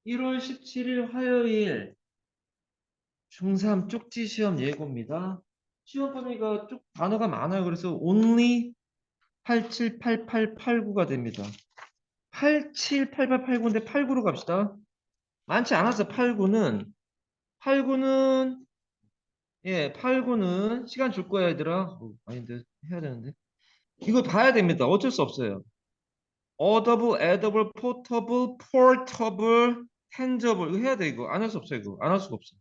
1월 17일 화요일 중3 쪽지 시험 예고입니다. 시험 범위가 쭉 단어가 많아요. 그래서 only 878889가 됩니다. 878889인데 89로 갑시다. 많지 않아서 89는 예, 89는 시간 줄 거야, 얘들아. 아닌데 해야 되는데. 이거 봐야 됩니다. 어쩔 수 없어요. audible, edible, potable, portable, tangible 이거 해야 돼 이거. 안 할 수 없어요, 이거. 안 할 수가 없어.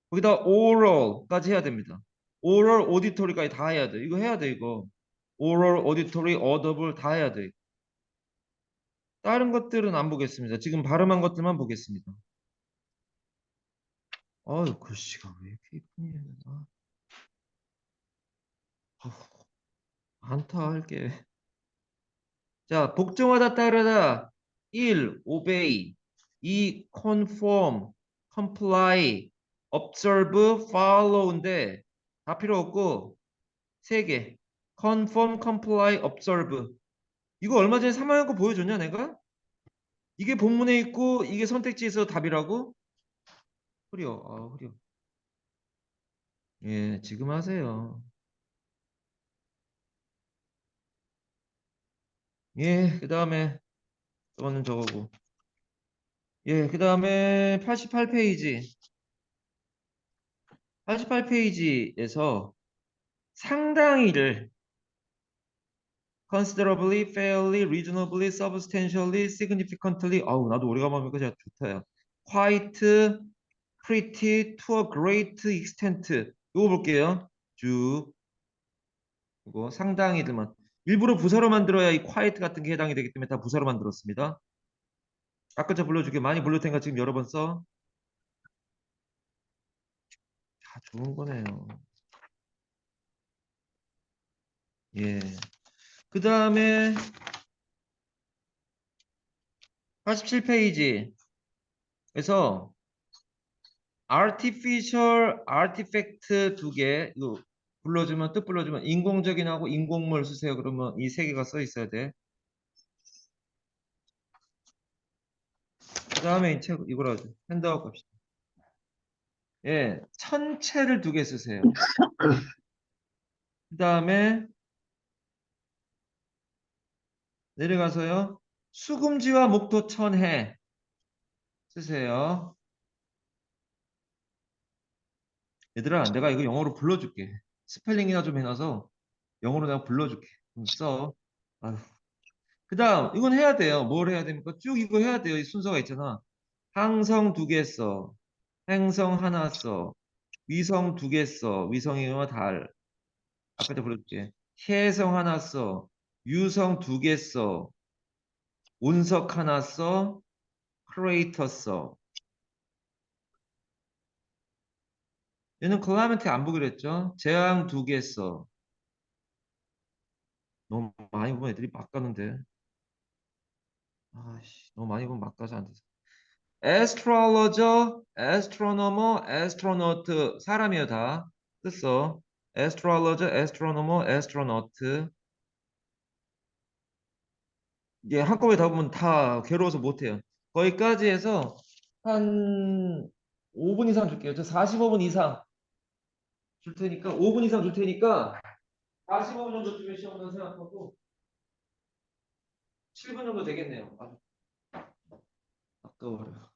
거기다 oral까지 해야 됩니다. oral, auditory까지 다 해야 돼. 이거 해야 돼, 이거. oral, auditory, audible 다 해야 돼. 다른 것들은 안 보겠습니다. 지금 발음한 것들만 보겠습니다. 아유, 글씨가 왜 이렇게 이쁘냐. 많다, 할게. 자, 복종하다 따르다. 1. obey. 2. conform, comply, observe, follow인데 다 필요 없고 세 개. conform, comply, observe. 이거 얼마 전에 3학년 거 보여줬냐, 내가? 이게 본문에 있고, 이게 선택지에서 답이라고? 흐려, 흐려. 예, 지금 하세요. 예, 그 다음에, 저거는 저거고. 예, 그 다음에 88페이지. 88페이지에서 상당히를 considerably, fairly, reasonably, substantially, significantly. 아우, 나도 오래간만에 보니까 진짜 좋다, 야. quite, pretty, to a great extent. 이거 볼게요. 쭉. 이거 상당히들만. 일부러 부사로 만들어야 이 quiet 같은 게 해당이 되기 때문에 다 부사로 만들었습니다. 아까 저 불러주게 많이 불러올 테니까 지금 여러 번 써. 다 좋은 거네요. 예. 그 다음에 87페이지에서 artificial artifact 두 개, 이거 불러주면, 뜻 불러주면 인공적인하고 인공물 쓰세요. 그러면 이 세 개가 써 있어야 돼. 그 다음에 이 책, 이거로 하죠. 핸드아웃 갑시다. 예. 천체를 두 개 쓰세요. 그 다음에 내려가서요. 수금지와 목토 천해 쓰세요. 얘들아, 내가 이거 영어로 불러줄게. 스펠링이나 좀 해놔서 영어로 내가 불러줄게. 좀 써. 아휴. 그 다음, 이건 해야 돼요. 뭘 해야 됩니까? 쭉 이거 해야 돼요. 이 순서가 있잖아. 항성 두 개 써. 행성 하나 써. 위성 두 개 써. 위성이와 달. 아까 도 불러줄게. 혜성 하나 써. 유성 두 개 써. 운석 하나 써. 크레이터 써. 얘는 클라이먼트 안 보기로 했죠. 재앙 두 개 써. 너무 많이 보면 애들이 막 가는데. 아씨, 너무 많이 보면 막 가서 안 돼서. astrologer, astronomer, astronaut 사람이에요 다. 뜻써. astrologer, astronomer, astronaut. 이게 한꺼번에 다 보면 다 괴로워서 못해요. 거기까지 해서 한 5분 이상 줄게요. 저 45분 이상 줄 테니까 5분 이상 줄 테니까 45분 정도쯤에 시험을 생각하고 7분 정도 되겠네요. 아, 아까워요.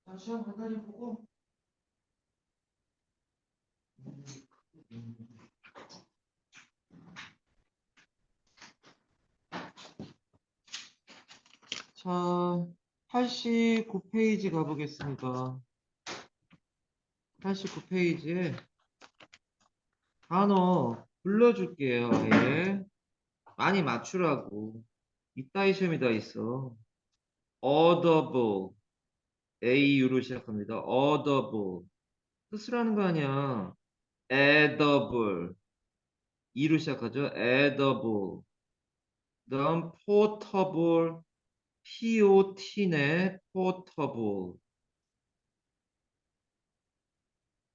자, 시험 간단히 보고. 자, 89페이지 가보겠습니다. 89페이지에 단어 불러줄게요. 아예 많이 맞추라고. 이따위 시험이 다 있어. audible, AU로 시작합니다. audible. 뜻을하는 거 아니야. edible, E로 시작하죠. edible. 그다음 portable, POT네. portable.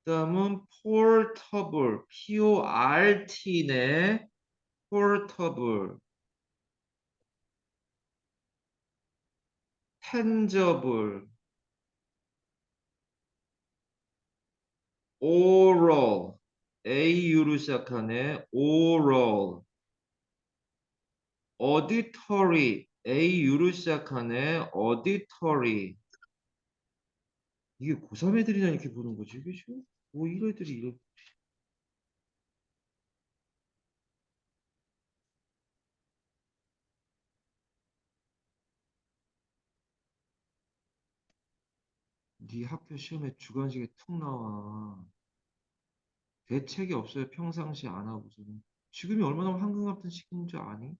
그다음은 portable, PORT네. portable. tangible, oral, AU로 시작하네. oral. auditory, AU로 시작하네. auditory. 이게 고3 애들이나 이렇게 보는 거지. 이게 지금 뭐 이런 애들이 이렇게. 네 학교 시험에 주관식에 툭 나와. 대책이 없어요. 평상시 안 하고서는. 지금이 얼마나 황금 같은 시기인 줄 아니?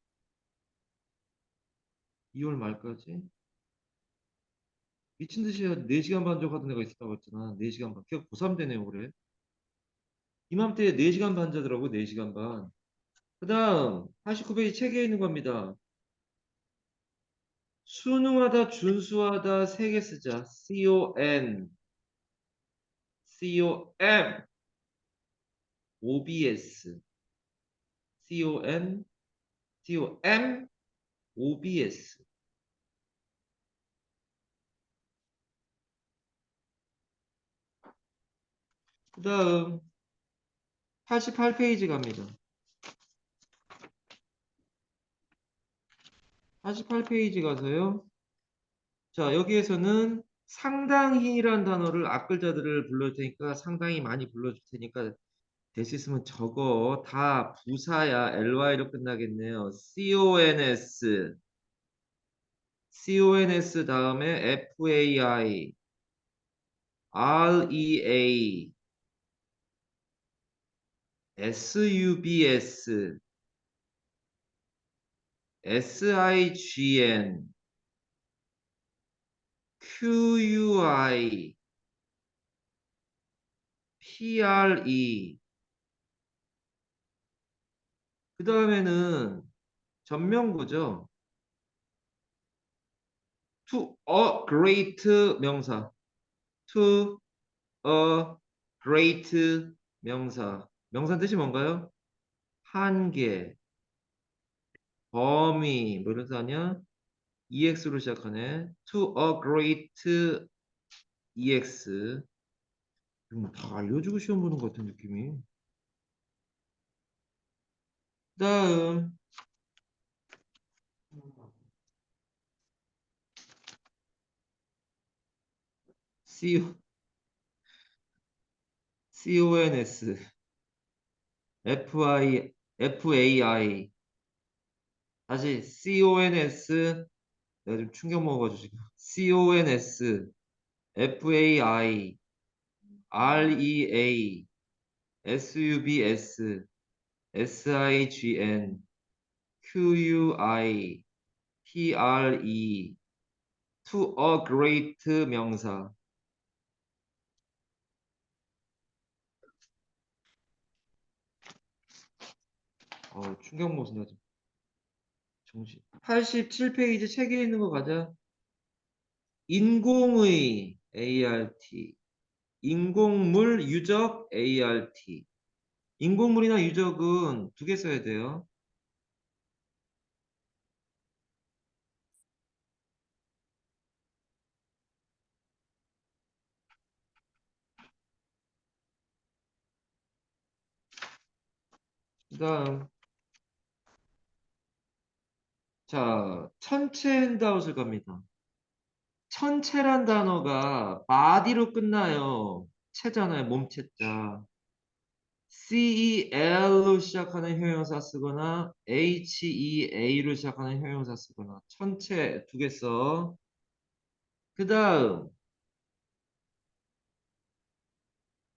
2월 말까지? 미친 듯이 4시간 반적 하던 애가 있었다고 했잖아. 4시간 반. 걔가 고3 되네, 올해. 이맘때에 4시간 반 자더라고, 4시간 반. 그 다음, 89페이지 책에 있는 겁니다. 순응하다, 준수하다, 세 개 쓰자. CON, COM, OBS, CON, COM, OBS. 그 다음, 88페이지 갑니다. 88페이지 가서요. 자, 여기에서는 상당히란 단어를 앞글자들을 불러줄 테니까 상당히 많이 불러줄 테니까 대시 있으면 저거 다 부사야. ly로 끝나겠네요. cons 다음에 fai, rea, subs, sign, qui, pre. 그 다음에는 전명구죠. to a great 명사. to a great 명사. 명사 뜻이 뭔가요? 한계, 범위, 뭐 이런 뜻 아니야? ex로 시작하네. to a great ex. 이거 뭐다 알려주고 시험 보는 것 같은 느낌이. 다음, C, cons, fi, fai. 다시 cons. 내가 좀 충격 먹어가지고 지금. cons, fai, rea, subs, sign, QUI, PRE, to a great 명사. 충격 먹었습니다. 정신. 87페이지 책에 있는 거 가자. 인공의 ART, 인공물 유적 ART. 인공물이나 유적은 두 개 써야 돼요. 그다음 자 천체 핸드아웃을 갑니다. 천체란 단어가 body로 끝나요. 체잖아요. 몸체자. CEL로 시작하는 형용사 쓰거나 HEA로 시작하는 형용사 쓰거나 천체 두 개 써. 그 다음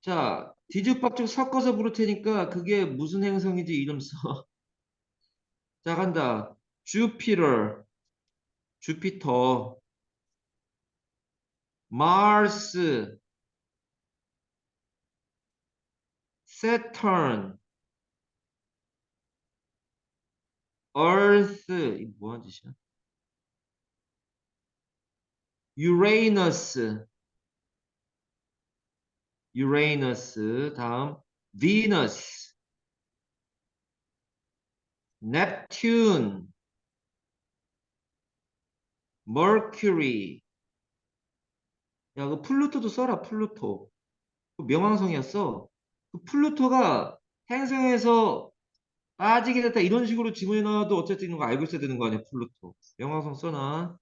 자 뒤죽박죽 섞어서 부를 테니까 그게 무슨 행성인지 이름 써. 자 간다. 주피터, 주피터, 마스, 세턴, 얼스. 이 뭐하는 짓이야? 유레이너스, 유레이너스. 다음 비너스, 넵튠, 머큐리. 야, 그 플루토도 써라, 플루토. 그 명왕성이었어. 그 플루토가 행성에서 빠지게 됐다 이런 식으로 지문에 나와도 어쨌든 이런 거 알고 있어야 되는 거 아니야, 플루토. 명왕성 써놔.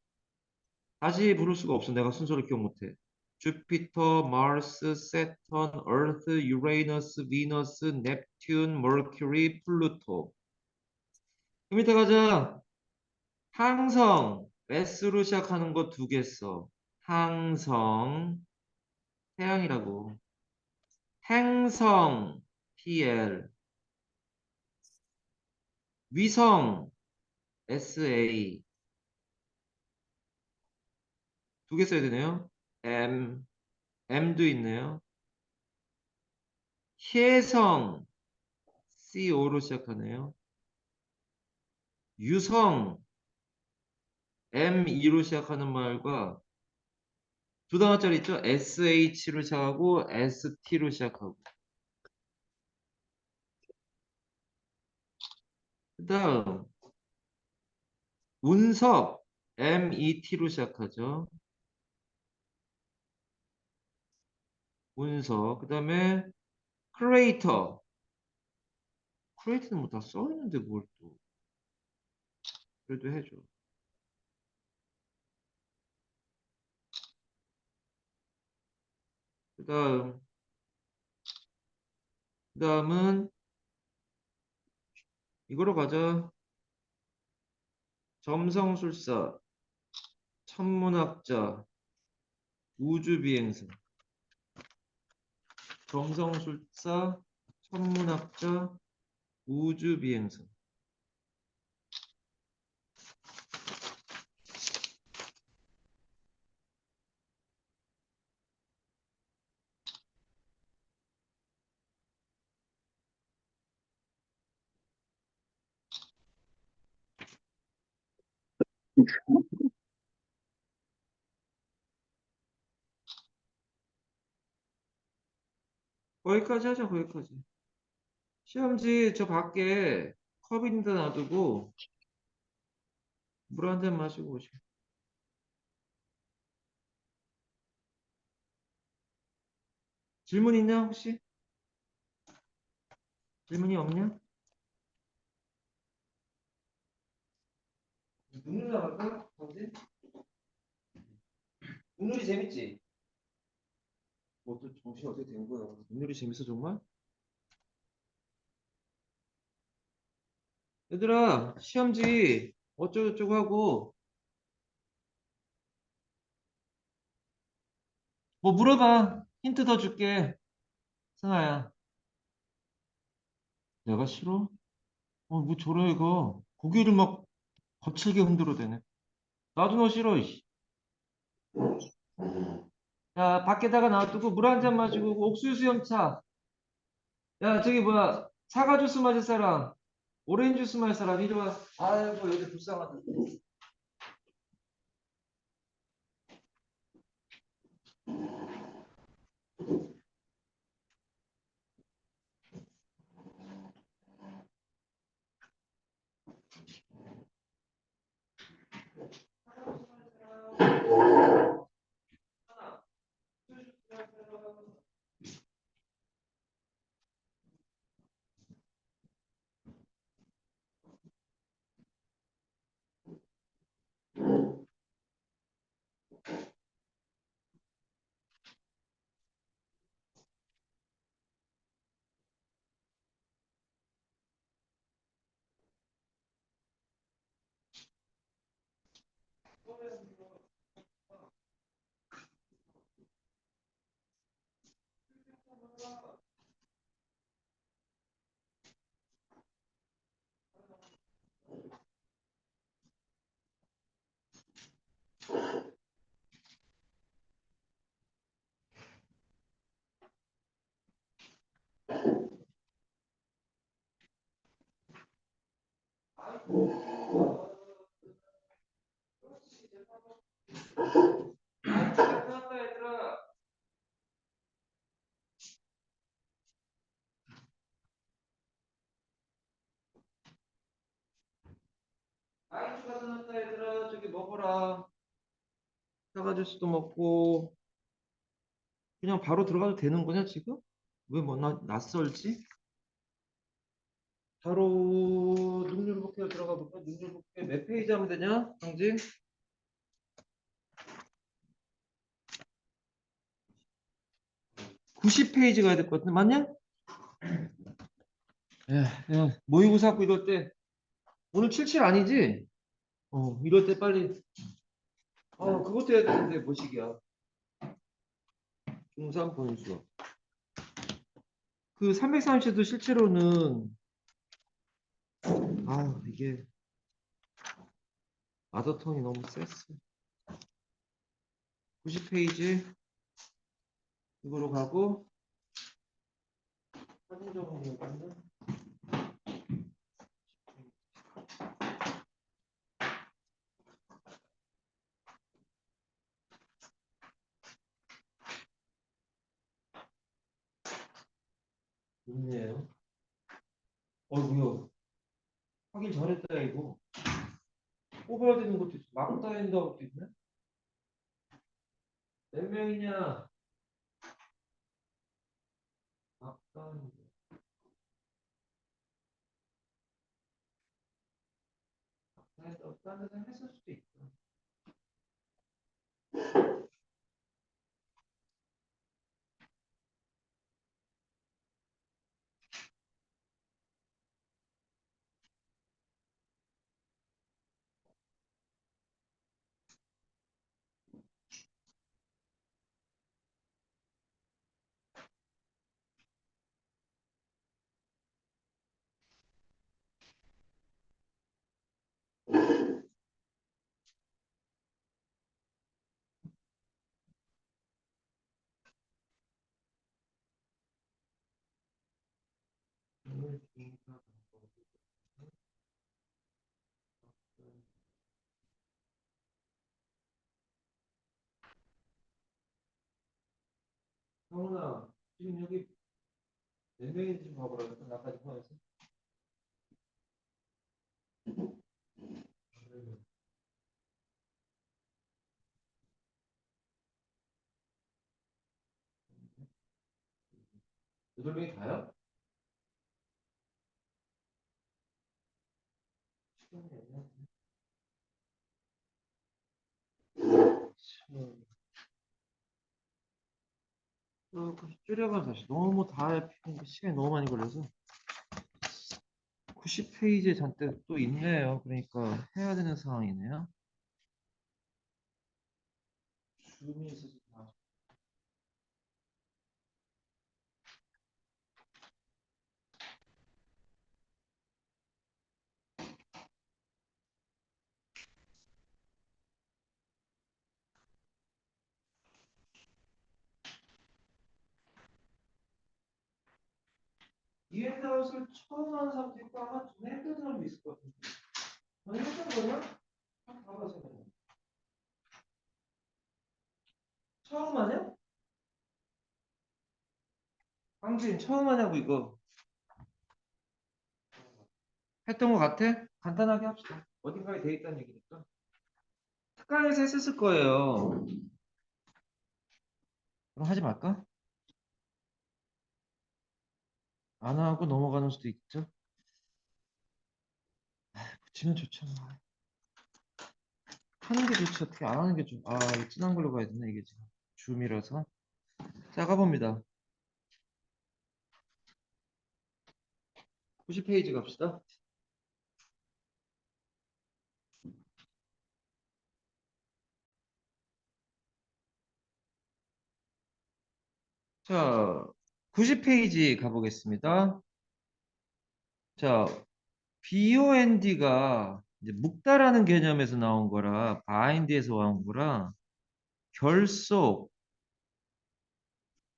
다시 부를 수가 없어. 내가 순서를 기억 못해. 주피터, 마스, 세턴, 얼스, 유레이너스, 비너스, 넵튠, 머큐리, 플루토. 그 밑에 가자. 항성, S로 시작하는 거 두 개 써. 항성, 태양이라고. 행성, PL. 위성, SA. 두 개 써야 되네요. M도 있네요. 혜성, CO로 시작하네요. 유성, ME로 시작하는 말과 두 단어짜리 있죠? SH로 시작하고 ST로 시작하고. 그 다음, 운석, MET로 시작하죠. 운석. 그 다음에 크레이터. 크레이터는 뭐 다 써있는데 뭘 또. 그래도 해줘. 그 다음, 다음은 이거로 가자. 점성술사, 천문학자, 우주비행사. 점성술사, 천문학자, 우주비행사. 거기까지 하자, 거기까지. 시험지 저 밖에 컵인데 놔두고 물 한 잔 마시고 오시. 질문 있냐, 혹시? 질문이 없냐? 눈물 나갈까? 뭐지? 눈물이 재밌지? 뭐또 정신 어떻게 된 거야? 눈물이 재밌어, 정말? 얘들아, 시험지 어쩌고저쩌고 하고 뭐 물어봐. 힌트 더 줄게. 승아야. 내가 싫어? 뭐 저래, 이거. 고개를 막 거칠게 흔들어대네. 나도 너 싫어, 이씨. 야, 밖에다가 놔두고 물 한 잔 마시고 옥수수 염차. 야, 저기 뭐야. 사과 주스 마실 사람. 오렌지 주스 마실 사람. 이리 와. 아이고, 여기 불쌍하다. 괜찮다, 얘들아. 아이스 가서 넣었다, 얘들아. 저기 먹어라. 사과 주스도 먹고. 그냥 바로 들어가도 되는 거냐, 지금? 왜 뭐 낯설지? 바로 능률복귀로 들어가 볼까? 능률복귀 몇 페이지 하면 되냐? 강진? 90페이지 가야 될 것 같은데, 맞냐? 야, 모의고사 하고 이럴 때, 오늘 77 아니지? 이럴 때 빨리, 그것도 해야 되는데, 뭐시기야. 중3 분수. 그 330도 실제로는, 이게, 마더ton이 너무 셌어. 90페이지, 이거로 가고, 사진적으로 가면, 있네요. 뭐야. 하길 잘했다, 이거. 뽑아야 되는 것도 있어. 막 따야 된다고 것도 있네? 몇 명이냐? 막 따는 거. 딴 데서 했을 수도 있고. 성훈아, 지금 여기 몇 명인지 좀 봐보라. 나까지 포함해서. 여덟 명이 다요? 시간이 애매하네. 참, 줄여가 다시 너무 다 시간이 너무 많이 걸려서 90페이지에 잔뜩 또 있네요. 그러니까 해야 되는 상황이네요. 줌이 있어서 다. 이엔드아웃을 처음 하는 사람도 있고 아마 전에 했던 사람도 있을 것 같은데. 전에 했던 거냐? 한번 봐봐서. 처음 하냐? 강진 처음 하냐고 이거. 했던 것 같아? 간단하게 합시다. 어딘가에 돼 있다는 얘기니까. 특강에서 했었을 거예요. 그럼 하지 말까? 안 하고 넘어가는 수도 있죠. 붙이면 좋잖아. 하는 게 좋지 어떻게 안 하는 게 좀. 아, 이거 진한 걸로 가야 되나 이게 지금. 줌이라서. 자, 가봅니다. 90페이지 갑시다. 자, 90페이지 가보겠습니다. 자, BOND가 이제 묶다라는 개념에서 나온 거라, 바인드에서 나온 거라, 결속,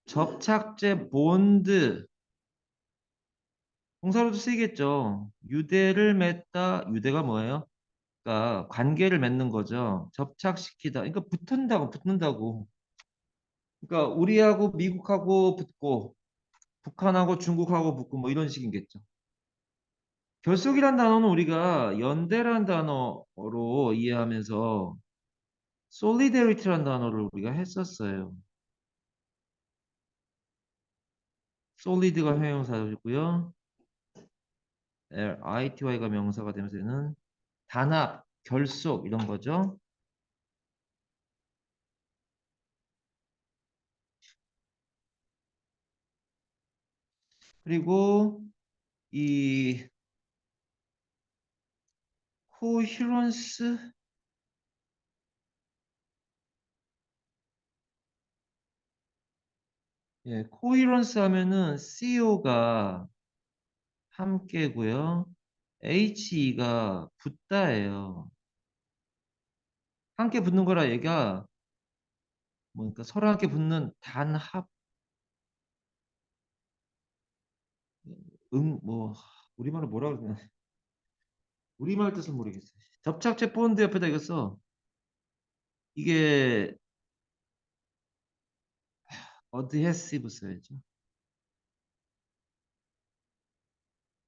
접착제, 본드, 동사로도 쓰이겠죠. 유대를 맺다, 유대가 뭐예요? 그러니까 관계를 맺는 거죠. 접착시키다. 그러니까 붙는다고. 그러니까 우리하고 미국하고 붙고, 북한하고 중국하고 붙고 뭐 이런 식이겠죠. 결속이란 단어는 우리가 연대란 단어로 이해하면서 solidarity란 단어를 우리가 했었어요. solid가 형용사이고요. ity가 명사가 되면서 는 단합, 결속 이런 거죠. 그리고 이 coherence, 예, coherence 하면은 CO가 함께고요. HE가 붙다예요. 함께 붙는 거라 얘가 뭐니까 서로 함께 붙는 단합, 뭐 우리말로 뭐라 그러나 우리말 뜻은 모르겠어요. 접착제 본드 옆에다 이거 써. 이게 어드헤시브 써야죠.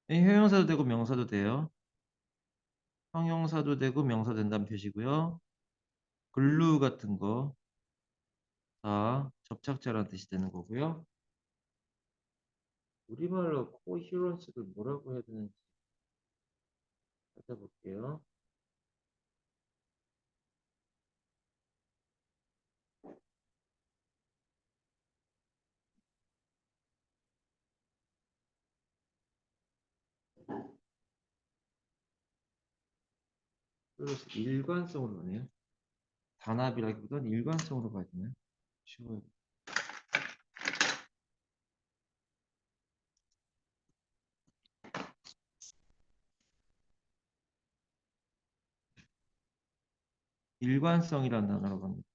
이 형용사도 되고 명사도 돼요. 형용사도 되고 명사 된다는 표시고요. 글루 같은 거 다 접착제라는 뜻이 되는 거고요. 우리말로 코히런스를 뭐라고 해야 되는지 찾아볼게요. 그래서 일관성으로 가네요. 단합이라기보다는 일관성으로 가야 되네. 쉬워요. 일관성이라는 단어로 갑니다.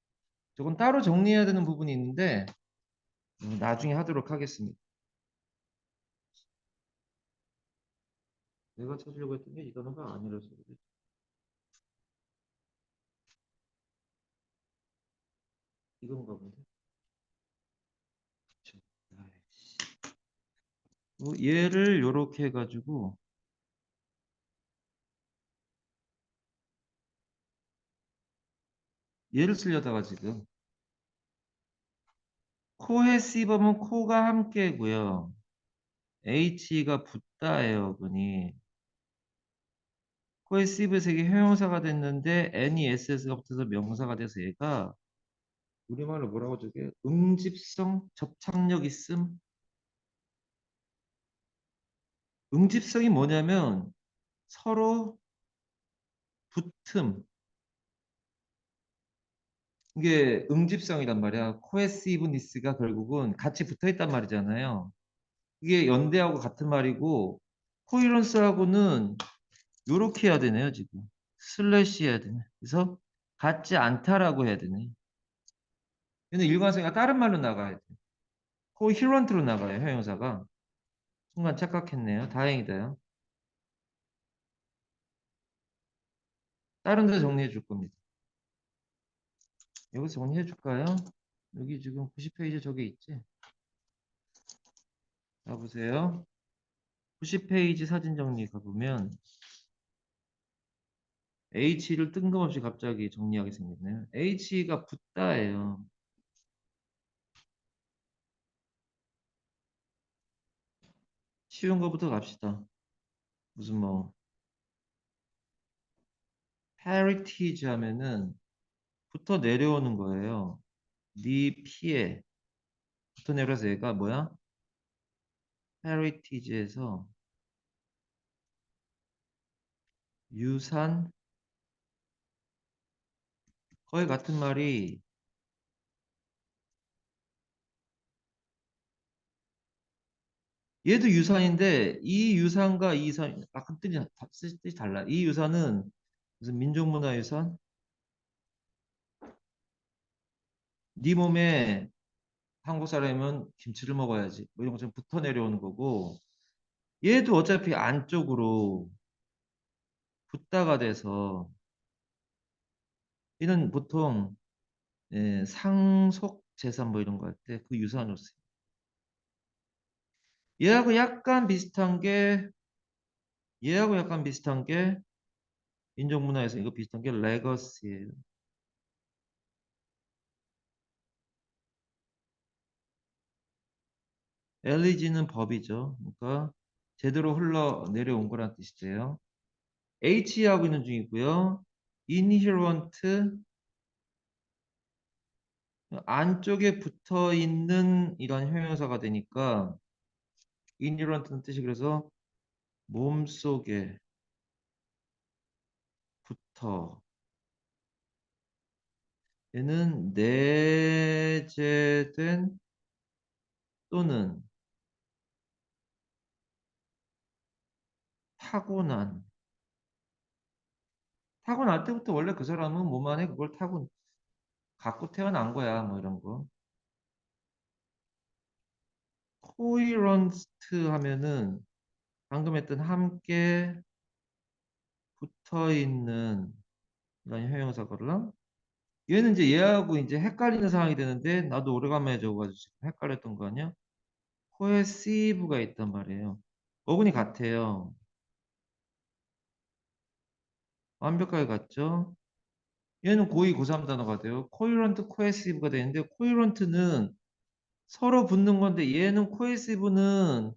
조금 따로 정리해야 되는 부분이 있는데 나중에 하도록 하겠습니다. 내가 찾으려고 했던 게 이 단어가 아니라서 그래. 이건가 본데. 그쵸. 아이씨. 얘를 요렇게 해가지고 얘를 쓰려다가 지금 코헤시브면 코가 함께고요. H가 붙다예요, 그니. 코헤시브 색이 형용사가 됐는데 N이 SS가 붙어서 명사가 돼서 얘가 우리말로 뭐라고 저게 응집성 접착력 있음. 응집성이 뭐냐면 서로 붙음. 이게 응집성이란 말이야. 코헤시브니스가 결국은 같이 붙어 있단 말이잖아요. 이게 연대하고 같은 말이고 코이런스하고는 요렇게 해야 되네요, 지금. 슬래시 해야 되네. 그래서 같지 않다라고 해야 되네. 얘는 일관성이가 다른 말로 나가야 돼. 코히런트로 나가요, 형용사가. 순간 착각했네요. 다행이다요. 다른 데 정리해 줄 겁니다. 여기서 정리해 줄까요? 여기 지금 90페이지 저게 있지? 자, 보세요. 90페이지 사진 정리 가보면 H를 뜬금없이 갑자기 정리하게 생겼네요. H가 붙다예요. 쉬운 거부터 갑시다. 무슨 뭐 heritage 하면은 붙어 내려오는 거예요. 네 피에 붙어 내려서 얘가 뭐야? heritage에서 유산 거의 같은 말이 얘도 유산인데 이 유산과 이 유산 약간 뜻이 달라. 이 유산은 무슨 민족문화유산? 네 몸에 한국 사람이면 김치를 먹어야지. 뭐 이런 것처럼 붙어 내려오는 거고 얘도 어차피 안쪽으로 붙다가 돼서 얘는 보통 상속 재산 뭐 이런 거 할 때 그 유산으로 써요. 얘하고 약간 비슷한 게 얘하고 약간 비슷한 게 인종문화에서 이거 비슷한 게 레거시예요. 엘리지는 법이죠. 그러니까 제대로 흘러 내려온 거란 뜻이에요. H하고 있는 중이고요. inherent 안쪽에 붙어 있는 이런 형용사가 되니까 inherent는 뜻이 그래서 몸속에 붙어 얘는 내재된 또는 타고난 타고날 때부터 원래 그 사람은 몸 안에 그걸 타고 갖고 태어난 거야 뭐 이런 거 코이런트 하면은 방금 했던 함께 붙어 있는 이런 형용사거든 얘는 이제 얘하고 이제 헷갈리는 상황이 되는데 나도 오래간만에 적어가지고 지금 헷갈렸던 거 아니야 코헤시브가 있단 말이에요 어근이 같아요 완벽하게 같죠 얘는 고2 고3 단어가 돼요 코이런트 코헤시브가 되는데 코이런트는 서로 붙는 건데 얘는 코헤시브는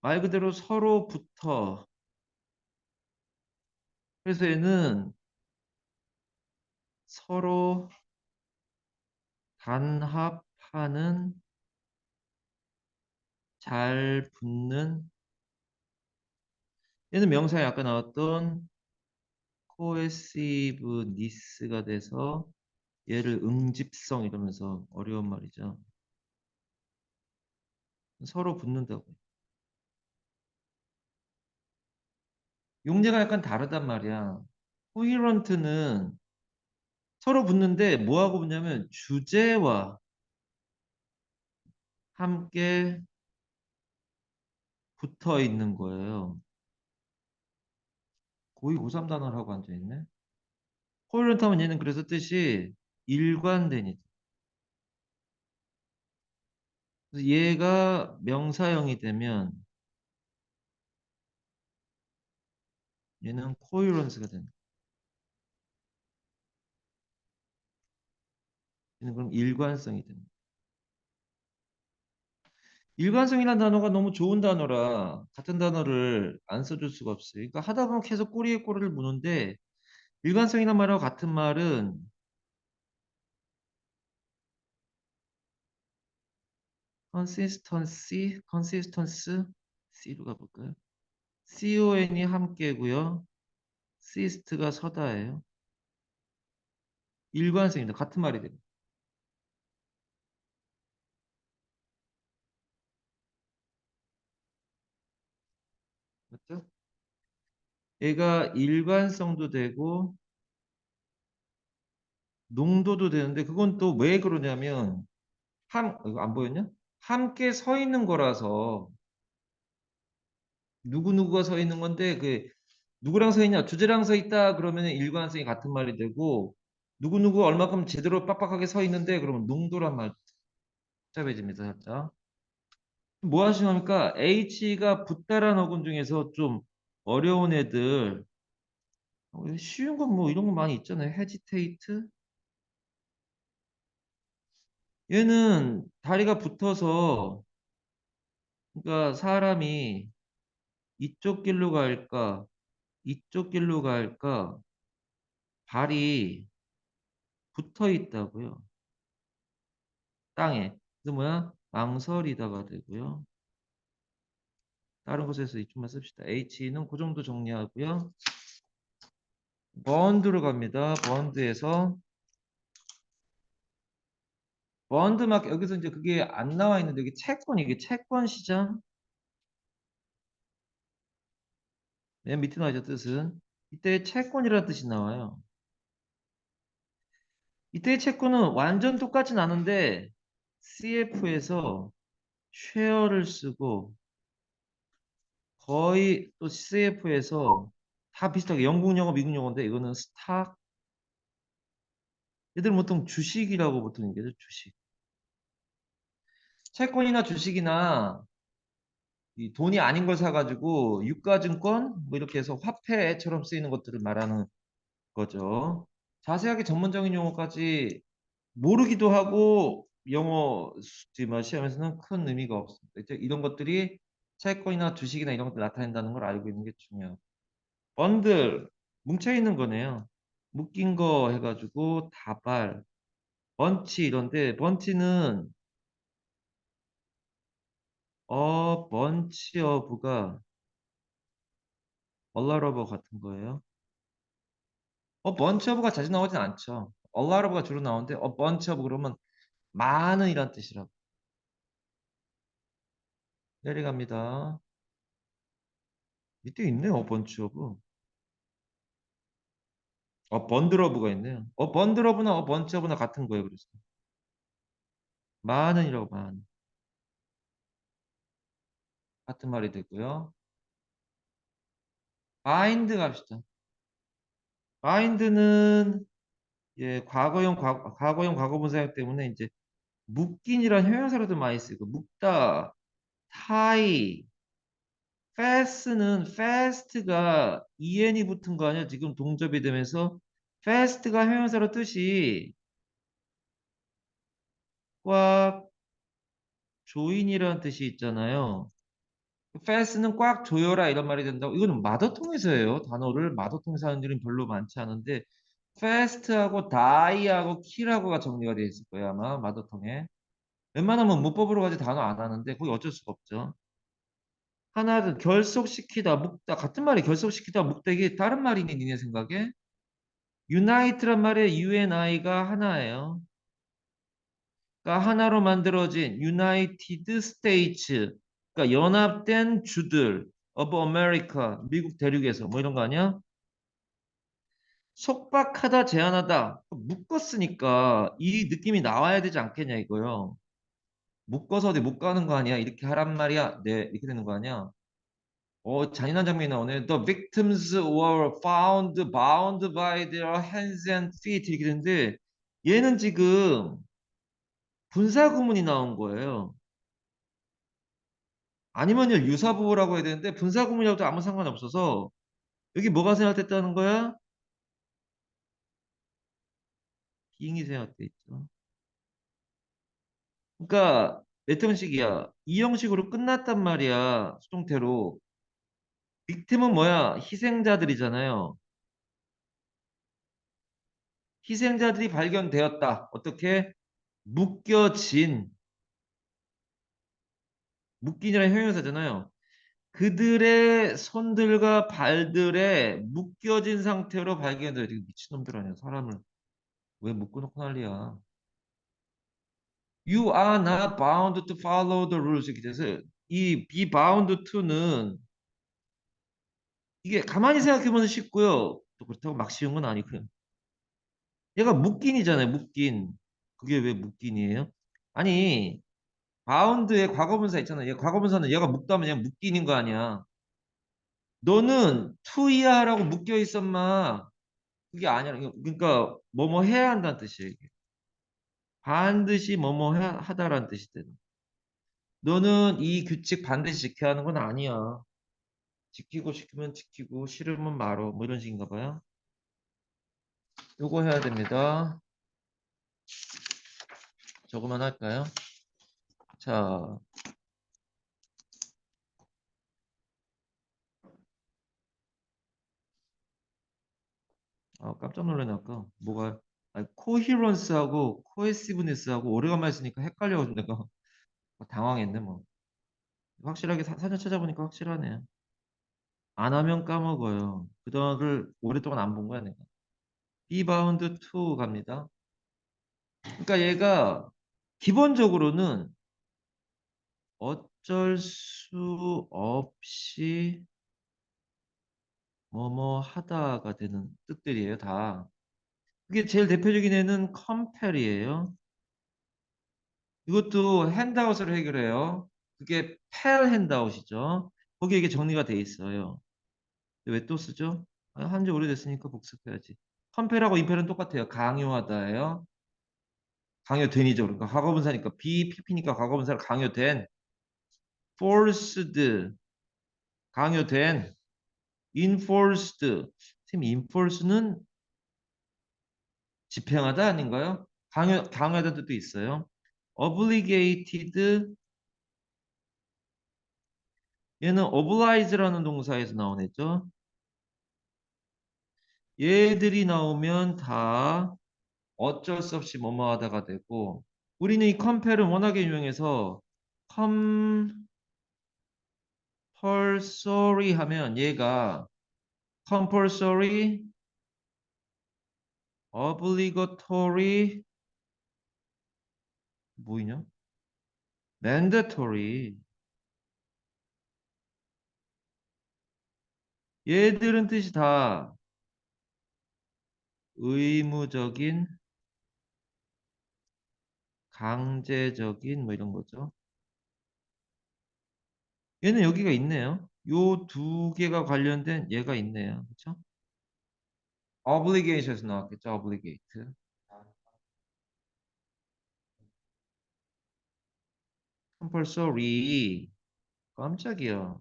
말 그대로 서로 붙어. 그래서 얘는 서로 단합하는 잘 붙는 얘는 명사에 아까 나왔던 코헤시브니스가 돼서 얘를 응집성 이러면서 어려운 말이죠. 서로 붙는다고. 용례가 약간 다르단 말이야. 코히런트는 서로 붙는데 뭐하고 붙냐면 주제와 함께 붙어 있는 거예요. 거의 고3 단어를 하고 앉아있네. 코일런트 하면 얘는 그래서 뜻이 일관되니. 그래서 얘가 명사형이 되면 얘는 코일런스가 된다. 얘는 그럼 일관성이 됩니다. 일관성이라는 단어가 너무 좋은 단어라 같은 단어를 안 써줄 수가 없어요. 그러니까 하다 보면 계속 꼬리에 꼬리를 무는데 일관성이란 말하고 같은 말은 consistency, consistency, C로 가볼까요? con이 함께고요. sist가 서다예요. 일관성입니다. 같은 말이 됩니다. 맞죠? 얘가 일관성도 되고 농도도 되는데 그건 또 왜 그러냐면 이거 안 보였냐? 함께 서 있는 거라서 누구누구가 서 있는 건데 그 누구랑 서 있냐? 주제랑 서 있다 그러면 일관성이 같은 말이 되고 누구누구 얼마큼 제대로 빡빡하게 서 있는데 그러면 농도란 말 복잡해집니다, 살짝. 뭐 하시냐니까 H가 붙다란 어근 중에서 좀 어려운 애들 쉬운 건 뭐 이런 거 많이 있잖아요. hesitate 얘는 다리가 붙어서 그러니까 사람이 이쪽 길로 갈까 이쪽 길로 갈까 발이 붙어 있다고요. 땅에. 그래서 뭐야? 망설이다가 되고요. 다른 곳에서 이쪽만 씁시다. H는 그 정도 정리하고요. 번드로 갑니다. 번드에서 번드 막 여기서 이제 그게 안 나와 있는데 여기 채권 이게 채권 시장 맨 밑에 나와 있죠 뜻은 이때 채권이라는 뜻이 나와요. 이때의 채권은 완전 똑같진 않은데 CF에서 쉐어를 쓰고 거의 또 CF에서 다 비슷하게 영국 영어 미국 영어인데 이거는 스탁 얘들 보통 주식이라고 보통 얘기하죠 주식 채권이나 주식이나 이 돈이 아닌 걸 사가지고 유가증권 뭐 이렇게 해서 화폐처럼 쓰이는 것들을 말하는 거죠. 자세하게 전문적인 용어까지 모르기도 하고 영어 시험에서는 큰 의미가 없습니다. 이제 이런 것들이 채권이나 주식이나 이런 것들 나타낸다는 걸 알고 있는 게 중요해요. 번들 뭉쳐있는 거네요. 묶인 거 해가지고 다발, 번치 이런데 번치는 번치 어브가 얼라러버 같은 거예요. 번치 오브가 자주 나오진 않죠. a lot of가 주로 나오는데 번치 오브 그러면 많은 이란 뜻이라고. 내려갑니다. 밑에 있네요. 번치 오브. 번들 오브가 있네요. 번들 오브나 번치 오브나 같은 거예요. 그래서 많은이라고 많은 같은 말이 되고요. 바인드 갑시다. 바인드는 예, 과거형 과거분사형 때문에 이제 묶인이란 형용사로도 많이 쓰고 묶다, tie, fast가 en이 붙은 거 아니야? 지금 동접이 되면서 fast가 형용사로 뜻이 꽉 조인이라는 뜻이 있잖아요. fast는 꽉 조여라 이런 말이 된다고. 이거는 마더통에서예요. 단어를 마더통에서 하는 일은 별로 많지 않은데 fast하고 die하고 kill하고가 정리가 되어 있을 거예요. 아마 마더통에. 웬만하면 문법으로 가지 단어 안 하는데 거기 어쩔 수가 없죠. 하나를 결속시키다, 묶다 같은 말이 결속시키다, 묶다 이게 다른 말이니 니네 생각에? unite란 말의 UNI가 하나예요. 그러니까 하나로 만들어진 United States, 그러니까 연합된 주들 of America, 미국 대륙에서 뭐 이런 거 아니야? 속박하다, 제한하다, 묶었으니까 이 느낌이 나와야 되지 않겠냐 이거요. 묶어서 어디 못 가는 거 아니야? 이렇게 하란 말이야. 네, 이렇게 되는 거 아니야? 잔인한 장면이 나오네. The victims were found bound by their hands and feet 이렇게 되는데 얘는 지금 분사구문이 나온 거예요. 아니면 유사부호라고 해야 되는데 분사구문이라고도 아무 상관없어서 여기 뭐가 생각됐다는 거야? 비잉이 생각돼 있죠. 그러니까 몇 형식이야? 이 형식으로 끝났단 말이야. 수동태로. 빅팀은 뭐야? 희생자들이잖아요. 희생자들이 발견되었다. 어떻게? 묶여진. 묶인이라는 형용사잖아요. 그들의 손들과 발들에 묶여진 상태로 발견돼요. 되게 미친놈들 아니야. 사람을 왜 묶어놓고 난리야. You are not bound to follow the rules. 이렇게 돼서 이 be bound to는 이게 가만히 생각해보면 쉽고요. 또 그렇다고 막 쉬운 건 아니고요. 얘가 묶인이잖아요. 묶인. 그게 왜 묶인이에요? 아니 바운드의 과거분사 있잖아. 얘 과거분사는 얘가 묶다면 그냥 묶인인 거 아니야. 너는 투이야라고 묶여 있었마. 그게 아니야. 그러니까 뭐뭐 해야 한다는 뜻이에요. 이게. 반드시 뭐뭐 하다라는 뜻이 되는. 너는 이 규칙 반드시 지켜야 하는 건 아니야. 지키고 싶으면 지키고 싫으면 말어. 뭐 이런 식인가 봐요. 요거 해야 됩니다. 저거만 할까요? 자, 깜짝 놀라네 아까. 뭐가 코히런스하고 코헤시브니스하고 오래간만에 쓰니까 헷갈려가지고 내가 당황했네 뭐. 확실하게 사전 찾아보니까 확실하네요. 안 하면 까먹어요. 그 단어를 오랫동안 안 본 거야 내가. 비바운드 투 갑니다. 그러니까 얘가 기본적으로는 어쩔 수 없이 뭐뭐 하다가 되는 뜻들이에요 다. 그게 제일 대표적인 애는 컴펠이에요. 이것도 핸드아웃으로 해결해요. 그게 펠 핸드아웃이죠. 거기에 이게 정리가 돼 있어요. 왜 또 쓰죠? 한지 오래됐으니까 복습해야지. 컴펠하고 임펠은 똑같아요. 강요하다예요. 강요된이죠. 그러니까 과거분사니까 BPP니까 과거분사를 강요된. forced 강요된. enforced 선생님 enforce는 집행하다 아닌가요? 강요하다는 뜻도 있어요. obligated 얘는 oblige라는 동사에서 나온 애죠. 얘들이 나오면 다 어쩔 수 없이 뭐뭐 하다가 되고 우리는 이 컴펠은 워낙에 유명해서 compulsory 하면 얘가 compulsory, obligatory 뭐이냐? mandatory 얘들은 뜻이 다 의무적인, 강제적인 뭐 이런 거죠. 얘는 여기가 있네요. 요 두 개가 관련된 얘가 있네요. 그렇죠? obligation에서 나왔겠죠. obligate. compulsory. 깜짝이야.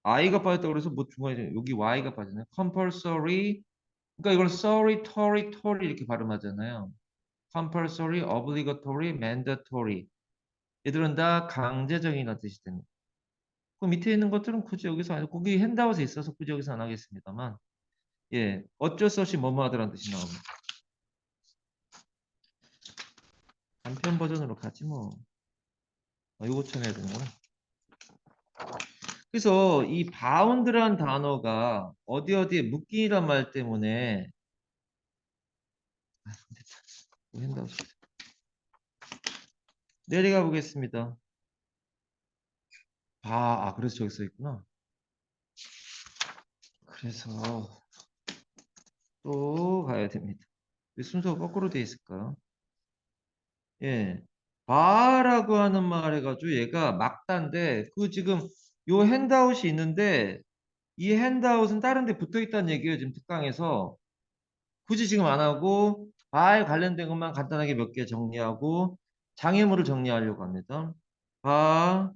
I가 빠졌다고 그래서 뭐 중간에 여기 Y가 빠지네. compulsory. 그러니까 이걸 sorry, tory, tory 이렇게 발음하잖아요. compulsory, obligatory, mandatory. 얘들은 다 강제적이라는 뜻이 됩니다. 그 밑에 있는 것들은 굳이 여기서 안, 거기 핸드아웃에 있어서 굳이 여기서 안 하겠습니다만, 예, 어쩔 수 없이 뭐뭐 하더라는 뜻이 나옵니다. 단편 버전으로 가지 뭐. 이거 쳐내야 되는구나. 그래서 이 바운드란 단어가 어디 어디에 묶인이란 말 때문에 핸드아웃 내려가 보겠습니다. 그래서 저기 써 있구나. 그래서 또 가야 됩니다. 왜 순서가 거꾸로 돼 있을까? 예. 바라고 하는 말 해가지고 얘가 막다인데 그 지금 요 핸드아웃이 있는데 이 핸드아웃은 다른 데 붙어 있다는 얘기예요. 지금 특강에서. 굳이 지금 안 하고 바에 관련된 것만 간단하게 몇 개 정리하고 장애물을 정리하려고 합니다. 바,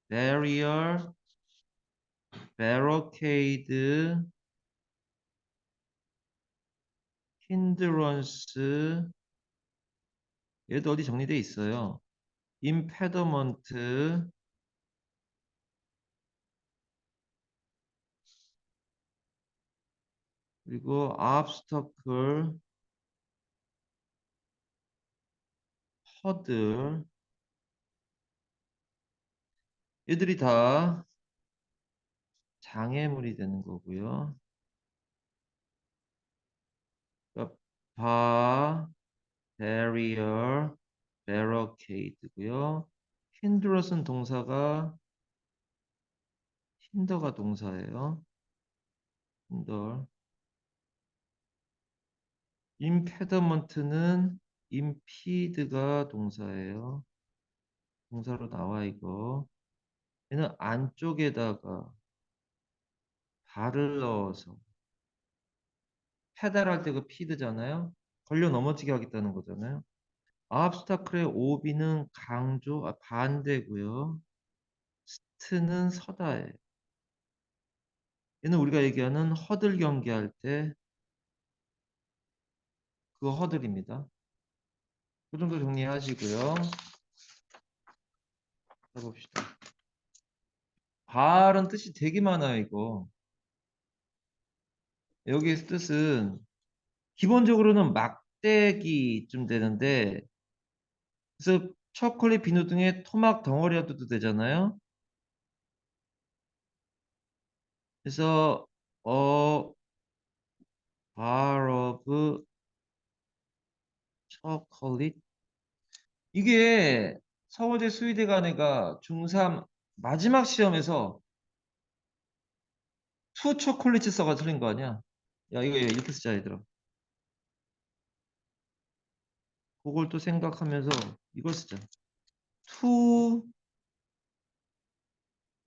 barrier, barricade, hindrance, 얘도 어디 정리돼 있어요. impediment, 그리고 obstacle, hurdle, 얘들이 다 장애물이 되는 거고요. 그러니까 바, barrier, barricade고요. hindrance는 동사가 힌더가 동사예요. 힌더. impediment는 impede가 동사예요. 동사로 나와 이거. 얘는 안쪽에다가 발을 넣어서 페달할 때 그 피드잖아요. 걸려 넘어지게 하겠다는 거잖아요. obstacle의 오비는 강조, 반대고요. 스트는 서다예요. 얘는 우리가 얘기하는 허들 경기할 때 그 허들입니다. 그 정도 정리하시고요. 해봅시다. 발은 뜻이 되게 많아요, 이거. 여기의 뜻은 기본적으로는 막대기쯤 되는데, 그래서 초콜릿 비누 등의 토막 덩어리라도 되잖아요. 그래서 bar of chocolate, 이게 서울대 수의대간에가 중3 마지막 시험에서 투 초콜릿 써가 틀린 거 아니야? 야, 이거 이렇게 쓰자, 얘들아. 그걸 또 생각하면서 이걸 쓰자. 투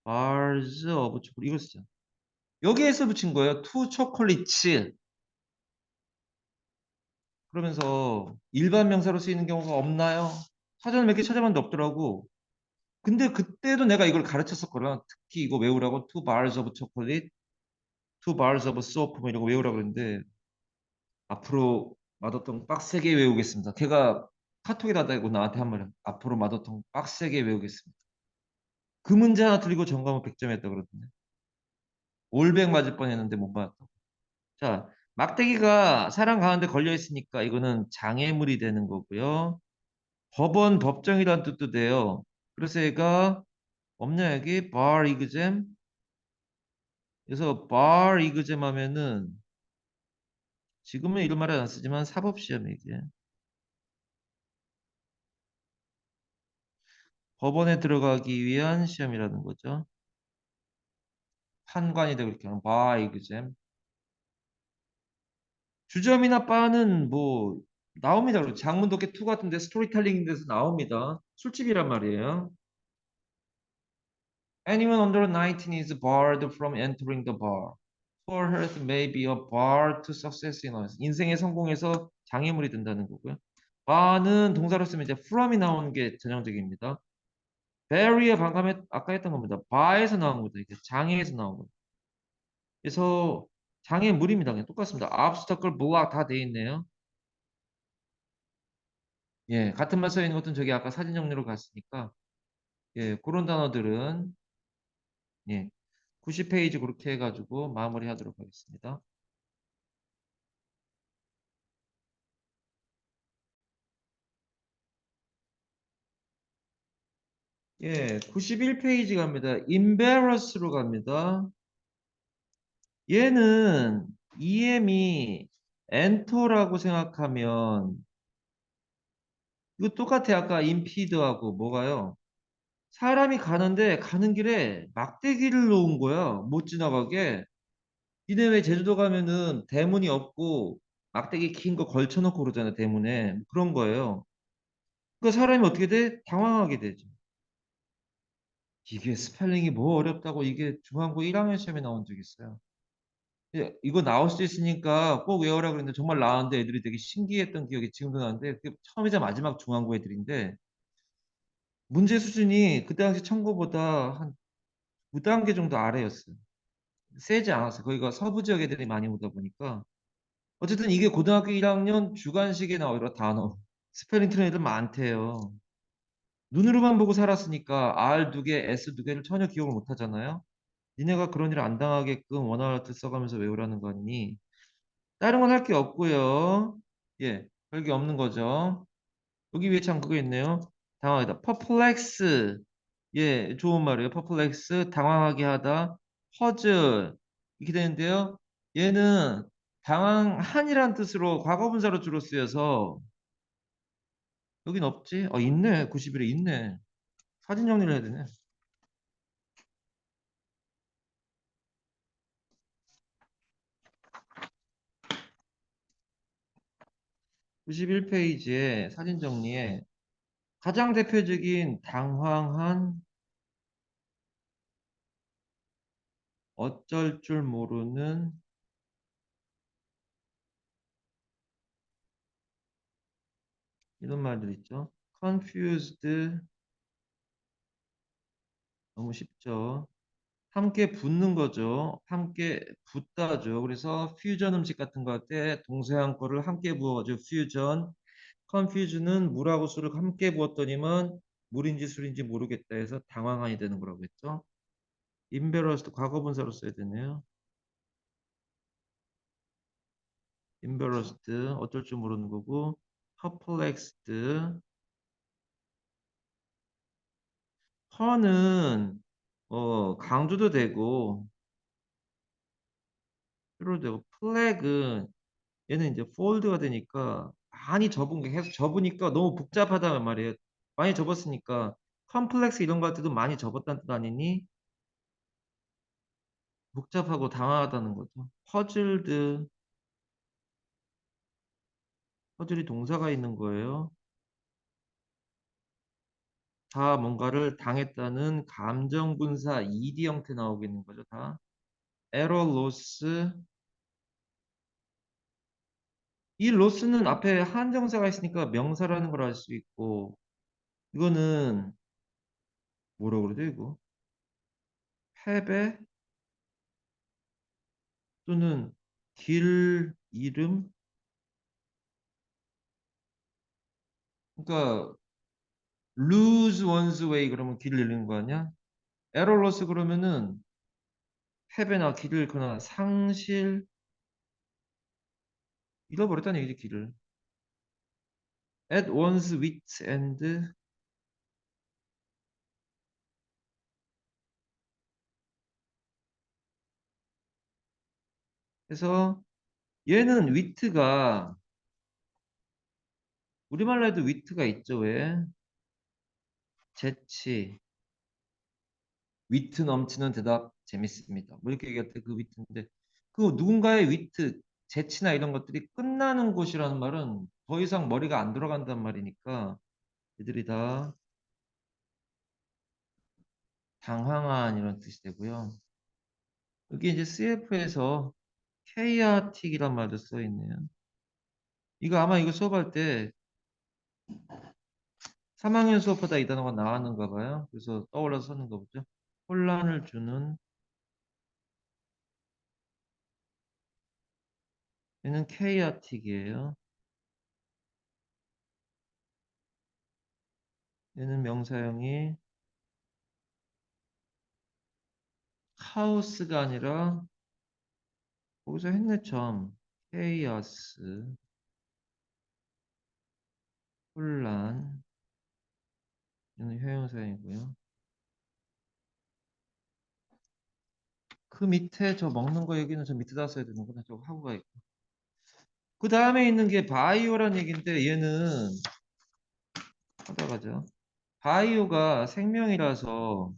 bars of chocolate, 이걸 쓰자. 여기에서 붙인 거예요. 투 초콜릿츠. 그러면서 일반 명사로 쓰이는 경우가 없나요? 사전을 몇 개 찾아봤는데 없더라고. 근데 그때도 내가 이걸 가르쳤었거든. 특히 이거 외우라고 two bars of chocolate, two bars of soap 뭐 이런 거 외우라고 그랬는데 앞으로 마더통 빡세게 외우겠습니다. 걔가 카톡에다 대고 나한테 한 말이야. 앞으로 마더통 빡세게 외우겠습니다. 그 문제 하나 틀리고 전과목 100점 했다 그러던데. 올백 맞을 뻔했는데 못 맞았다. 자, 막대기가 사람 가운데 걸려 있으니까 이거는 장애물이 되는 거고요. 법원, 법정이란 뜻도 돼요. 그래서 얘가 없냐 여기 bar exam. 그래서 bar exam 하면은 지금은 이런 말은 안 쓰지만 사법시험 이게 법원에 들어가기 위한 시험이라는 거죠. 판관이 되고 이렇게 하는 bar exam. 주점이나 바는 뭐 나옵니다. 장문독해 2 같은데 스토리텔링 데서 나옵니다. 술집이란 말이에요. Anyone under 19 is barred from entering the bar. Poor health may be a bar to success in life. 인생의 성공에서 장애물이 된다는 거고요. bar는 동사로 쓰면 이제 from이 나오는 게 전형적입니다. barrier 방금 아까 했던 겁니다. bar에서 나온 겁니다. 이게 장애에서 나온 겁니다. 그래서 장애물입니다. 그냥 똑같습니다. obstacle, block 다 돼 있네요. 예, 같은 말 써 있는 것은 저기 아까 사진 정리로 갔으니까 예, 그런 단어들은 예, 90페이지 그렇게 해가지고 마무리하도록 하겠습니다. 예, 91페이지 갑니다. embarrass로 갑니다. 얘는 EM이 엔터라고 생각하면 이거 똑같아. 아까 impede하고 뭐가요? 사람이 가는데 가는 길에 막대기를 놓은 거야. 못 지나가게. 니네 왜 제주도 가면은 대문이 없고 막대기 긴 거 걸쳐놓고 그러잖아요. 대문에. 그런 거예요. 그 사람이 어떻게 돼? 당황하게 되죠. 이게 스펠링이 뭐 어렵다고 이게 중간고 1학년 시험에 나온 적 있어요. 예, 이거 나올 수 있으니까 꼭 외워라 그랬는데 정말 나왔는데 애들이 되게 신기했던 기억이 지금도 나는데 그게 처음이자 마지막 중간고 애들인데 문제 수준이 그 당시 청구보다 한 두 단계 정도 아래였어요. 세지 않았어요. 거기가 서부 지역 애들이 많이 오다 보니까 어쨌든 이게 고등학교 1학년 주관식에 나오더라 단어. 스펠링 틀린 애들 많대요. 눈으로만 보고 살았으니까 R 두 개, S 두 개를 전혀 기억을 못 하잖아요. 니네가 그런 일 안 당하게끔 원어트 써가면서 외우라는 거니. 다른 건 할 게 없고요. 예, 별게 없는 거죠. 여기 위에 참 그거 있네요. 당황하다. 퍼플렉스. 예, 좋은 말이에요. 퍼플렉스, 당황하게 하다. 퍼즐. 이렇게 되는데요. 얘는 당황한이란 뜻으로 과거분사로 주로 쓰여서 여긴 없지? 있네. 90일에 있네. 사진 정리를 해야 되네. 91페이지에 사진 정리에 가장 대표적인 당황한 어쩔 줄 모르는 이런 말들 있죠. confused 너무 쉽죠. 함께 붙는 거죠. 함께 붙다죠. 그래서 퓨전 음식 같은 거 할 때 동서양 거를 함께 부어가지고 퓨전. confusion은 물하고 술을 함께 부었더니만 물인지 술인지 모르겠다 해서 당황하게 되는 거라고 했죠. embarrassed 과거분사로 써야 되네요. embarrassed 어쩔 줄 모르는 거고 perplexed 허는 강조도 되고 필요도 되고 플렉은 얘는 이제 폴드가 되니까 많이 접은 게 계속 접으니까 너무 복잡하다는 말이에요. 많이 접었으니까 컴플렉스 이런 거 할 때도 많이 접었다는 뜻 아니니 복잡하고 당황하다는 거죠. 퍼즐드 퍼즐이 동사가 있는 거예요. 다 뭔가를 당했다는 감정 분사 ED 형태 나오겠는 거죠. 다 에러 로스 이 로스는 앞에 한정사가 있으니까 명사라는 걸 알 수 있고 이거는 뭐라고 그러죠 이거? 패배 또는 길 이름? 그러니까 lose one's way 그러면 길을 잃는 거 아니야? errorless 그러면은 패배나 길을 잃거나 상실 잃어버렸다는 얘기지 길을. at one's wit's end 해서 얘는 wit가 우리말로 해도 wit가 있죠 왜? 재치 위트 넘치는 대답 재밌습니다. 뭐 이렇게 얘기할 때 그 위트인데 그 누군가의 위트, 재치나 이런 것들이 끝나는 곳이라는 말은 더 이상 머리가 안 돌아간단 말이니까 이들이 다 당황한 이런 뜻이 되고요. 여기 이제 CF에서 chaotic이란 말도 써 있네요. 이거 아마 이거 수업할 때 3학년 수업하다 이 단어가 나왔는가 봐요. 그래서 떠올라서 썼는가 보죠. 혼란을 주는 얘는 chaotic이에요. 얘는 명사형이 카오스가 아니라 거기서 했네 참. chaos 혼란 얘는 형용사형이고요. 그 밑에 저 먹는 거 얘기는 저 밑에다 써야 되는구나. 저거 하고 가야겠다. 그 다음에 있는 게 바이오란 얘기인데 얘는 하다 가죠. 바이오가 생명이라서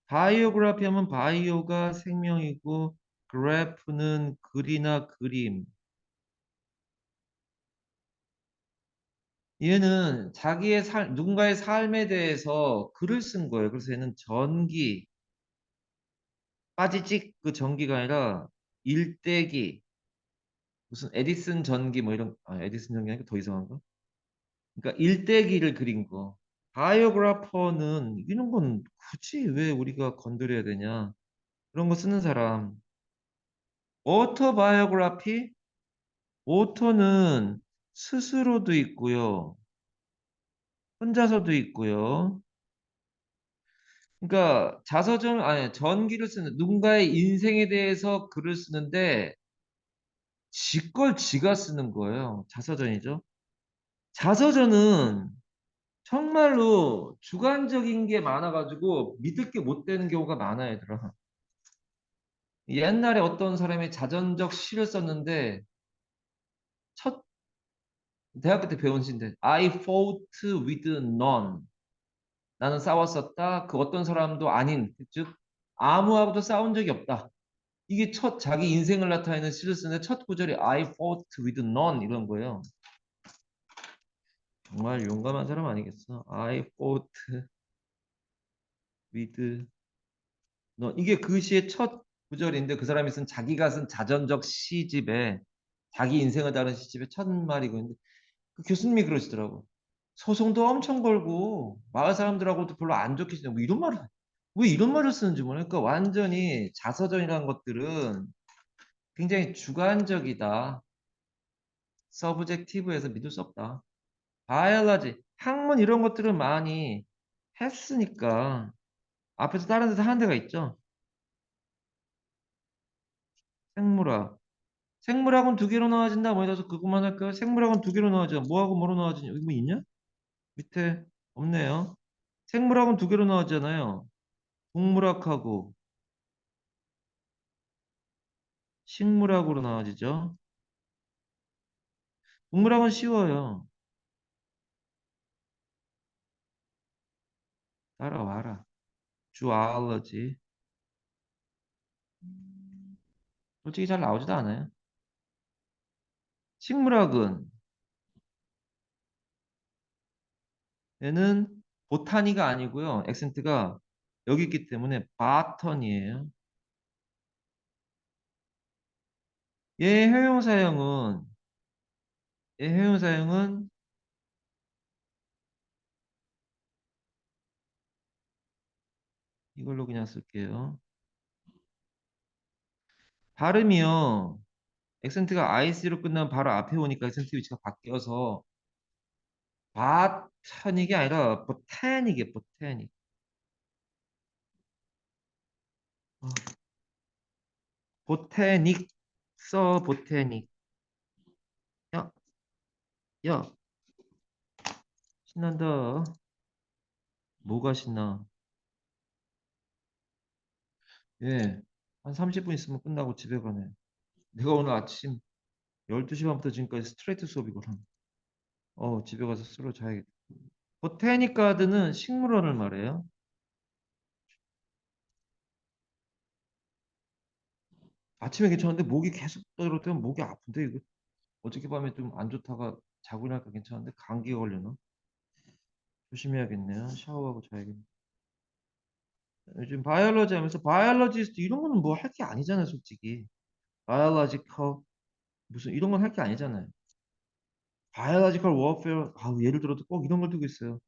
바이오그래피 하면 바이오가 생명이고 그래프는 글이나 그림 얘는 누군가의 삶에 대해서 글을 쓴 거예요. 그래서 얘는 전기, 빠지직 그 전기가 아니라 일대기, 무슨 에디슨 전기 뭐 이런, 에디슨 전기 하니까 더 이상한가? 그러니까 일대기를 그린 거. 바이오그래퍼는 이런 건 굳이 왜 우리가 건드려야 되냐? 그런 거 쓰는 사람. 오토바이오그래피? 오토는 스스로도 있고요. 혼자서도 있고요. 그러니까 아니, 전기를 쓰는, 누군가의 인생에 대해서 글을 쓰는데, 지 걸 지가 쓰는 거예요. 자서전이죠. 자서전은 정말로 주관적인 게 많아가지고 믿을 게 못 되는 경우가 많아요, 얘들아. 옛날에 어떤 사람이 자전적 시를 썼는데, 첫, 대학교 때 배운 시인데, I fought with none. 나는 싸웠었다. 그 어떤 사람도 아닌, 즉, 아무하고도 싸운 적이 없다. 이게 첫 자기 인생을 나타내는 시를 쓰는데 첫 구절이 I fought with none 이런 거예요. 정말 용감한 사람 아니겠어? I fought with none. 이게 그 시의 첫 구절인데 그 사람이 자기가 쓴 자전적 시집에 자기 인생을 다룬 시집의 첫 말이고 있는데 그 교수님이 그러시더라고. 소송도 엄청 걸고 마을 사람들하고도 별로 안 좋게 지내고 이런 말을 왜 이런 말을 쓰는지 모르니까 완전히 자서전이라는 것들은 굉장히 주관적이다. 서브젝티브에서 믿을 수 없다. 바이올로지, 학문 이런 것들은 많이 했으니까 앞에서 다른 데서 하는 데가 있죠. 생물학. 생물학은 두 개로 나눠진다. 뭐 이래서 그것만 할까요? 생물학은 두 개로 나눠져. 뭐하고 뭐로 나눠지냐? 여기 뭐 있냐? 밑에 없네요. 생물학은 두 개로 나눠지잖아요. 동물학하고 식물학으로 나눠지죠. 동물학은 쉬워요. 따라와라. 주알러지. 솔직히 잘 나오지도 않아요. 식물학은 얘는 보타니가 아니고요. 액센트가 여기 있기 때문에 바턴이에요. 얘 효용 사용은 얘 효용 사용은 이걸로 그냥 쓸게요. 발음이요. 액센트가 IC로 끝나면 바로 앞에 오니까 액센트 위치가 바뀌어서 바턴이 아니라 보타닉이에요. 보타닉. 어, 보타닉 써 보타닉. 야, 야, 신난다. 뭐가 신나? 예. 한 30분 있으면 끝나고 집에 가네. 내가 오늘 아침 12시 반부터 지금까지 스트레이트 수업이거든. 집에 가서 쓰러 자야겠다. 보테니 가드는 식물원을 말해요. 아침에 괜찮은데 목이 계속 떨어뜨면 목이 아픈데 이거 어저께 밤에 좀 안 좋다가 자고 일어나니까 괜찮은데 감기가 걸려나? 조심해야겠네요. 샤워하고 자야겠네. 요즘 바이올로지 하면서 바이올로지스트 이런 거는 뭐 할 게 아니잖아요, 솔직히. 바이올로지컬 무슨 이런 건 할 게 아니잖아요. 바이올로지컬 워페어 예를 들어도 꼭 이런 걸 두고 있어요.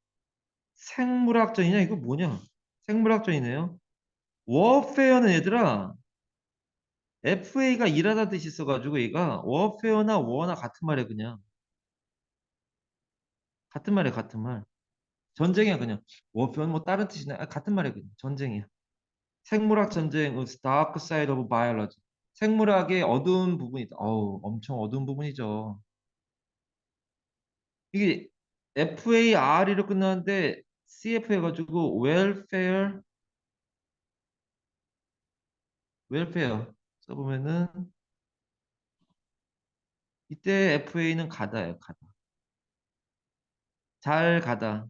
생물학전이냐 이거 뭐냐? 생물학전이네요. 워페어는 얘들아 FA가 일하다 뜻이 있어가지고 얘가 워페어나 워나 같은 말이야 그냥 같은 말이야 같은 말 전쟁이야 그냥 워페어는 뭐 다른 뜻이나 같은 말이야 그냥 전쟁이야 생물학 전쟁 is dark side of biology 생물학의 어두운 부분이다 어우 엄청 어두운 부분이죠 이게 FARE로 끝나는데 CF 해가지고 welfare 써보면은 이때 FA는 가다예요 가다 잘 가다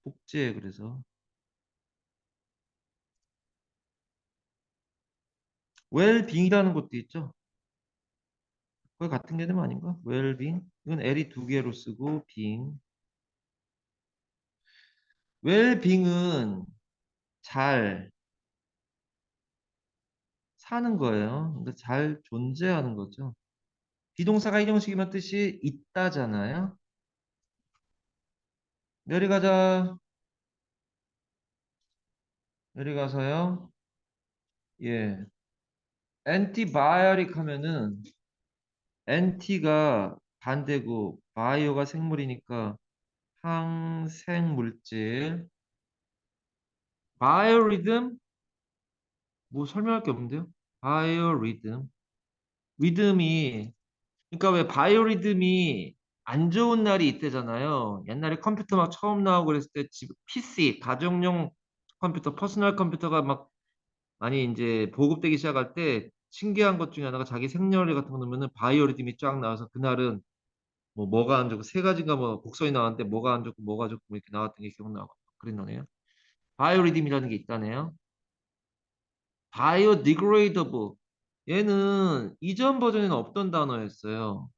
복제해 그래서 웰빙이라는 것도 있죠. 거의 같은 개념 아닌가? well-being. 이건 L이 두 개로 쓰고 being. well-being은 잘 사는 거예요. 그러니까 잘 존재하는 거죠. 비동사가 이형식이면 뜻이 있다잖아요. 내려가자. 내려가서요. 예. 엔티바이오릭 하면은 엔티가 반대고 바이오가 생물이니까 항생물질. 바이오리듬 뭐 설명할 게 없는데요. 바이오리듬. 리듬이 그러니까 왜 바이오리듬이 안 좋은 날이 있대잖아요. 옛날에 컴퓨터 막 처음 나오고 그랬을 때 집 PC 가정용 컴퓨터, 퍼스널 컴퓨터가 막 많이 이제 보급되기 시작할 때 신기한 것 중에 하나가 자기 생년월일 같은 거 넣으면은 바이오리듬이 쫙 나와서 그날은 뭐가 안 좋고 세 가지인가 뭐 곡선이 나왔는데 뭐가 안 좋고 뭐가 좋고 뭐 이렇게 나왔던 게 기억나고 그런 거네요. 바이오리듬이라는 게 있다네요. 바이오디그레이더블 얘는 이전 버전에는 없던 단어였어요.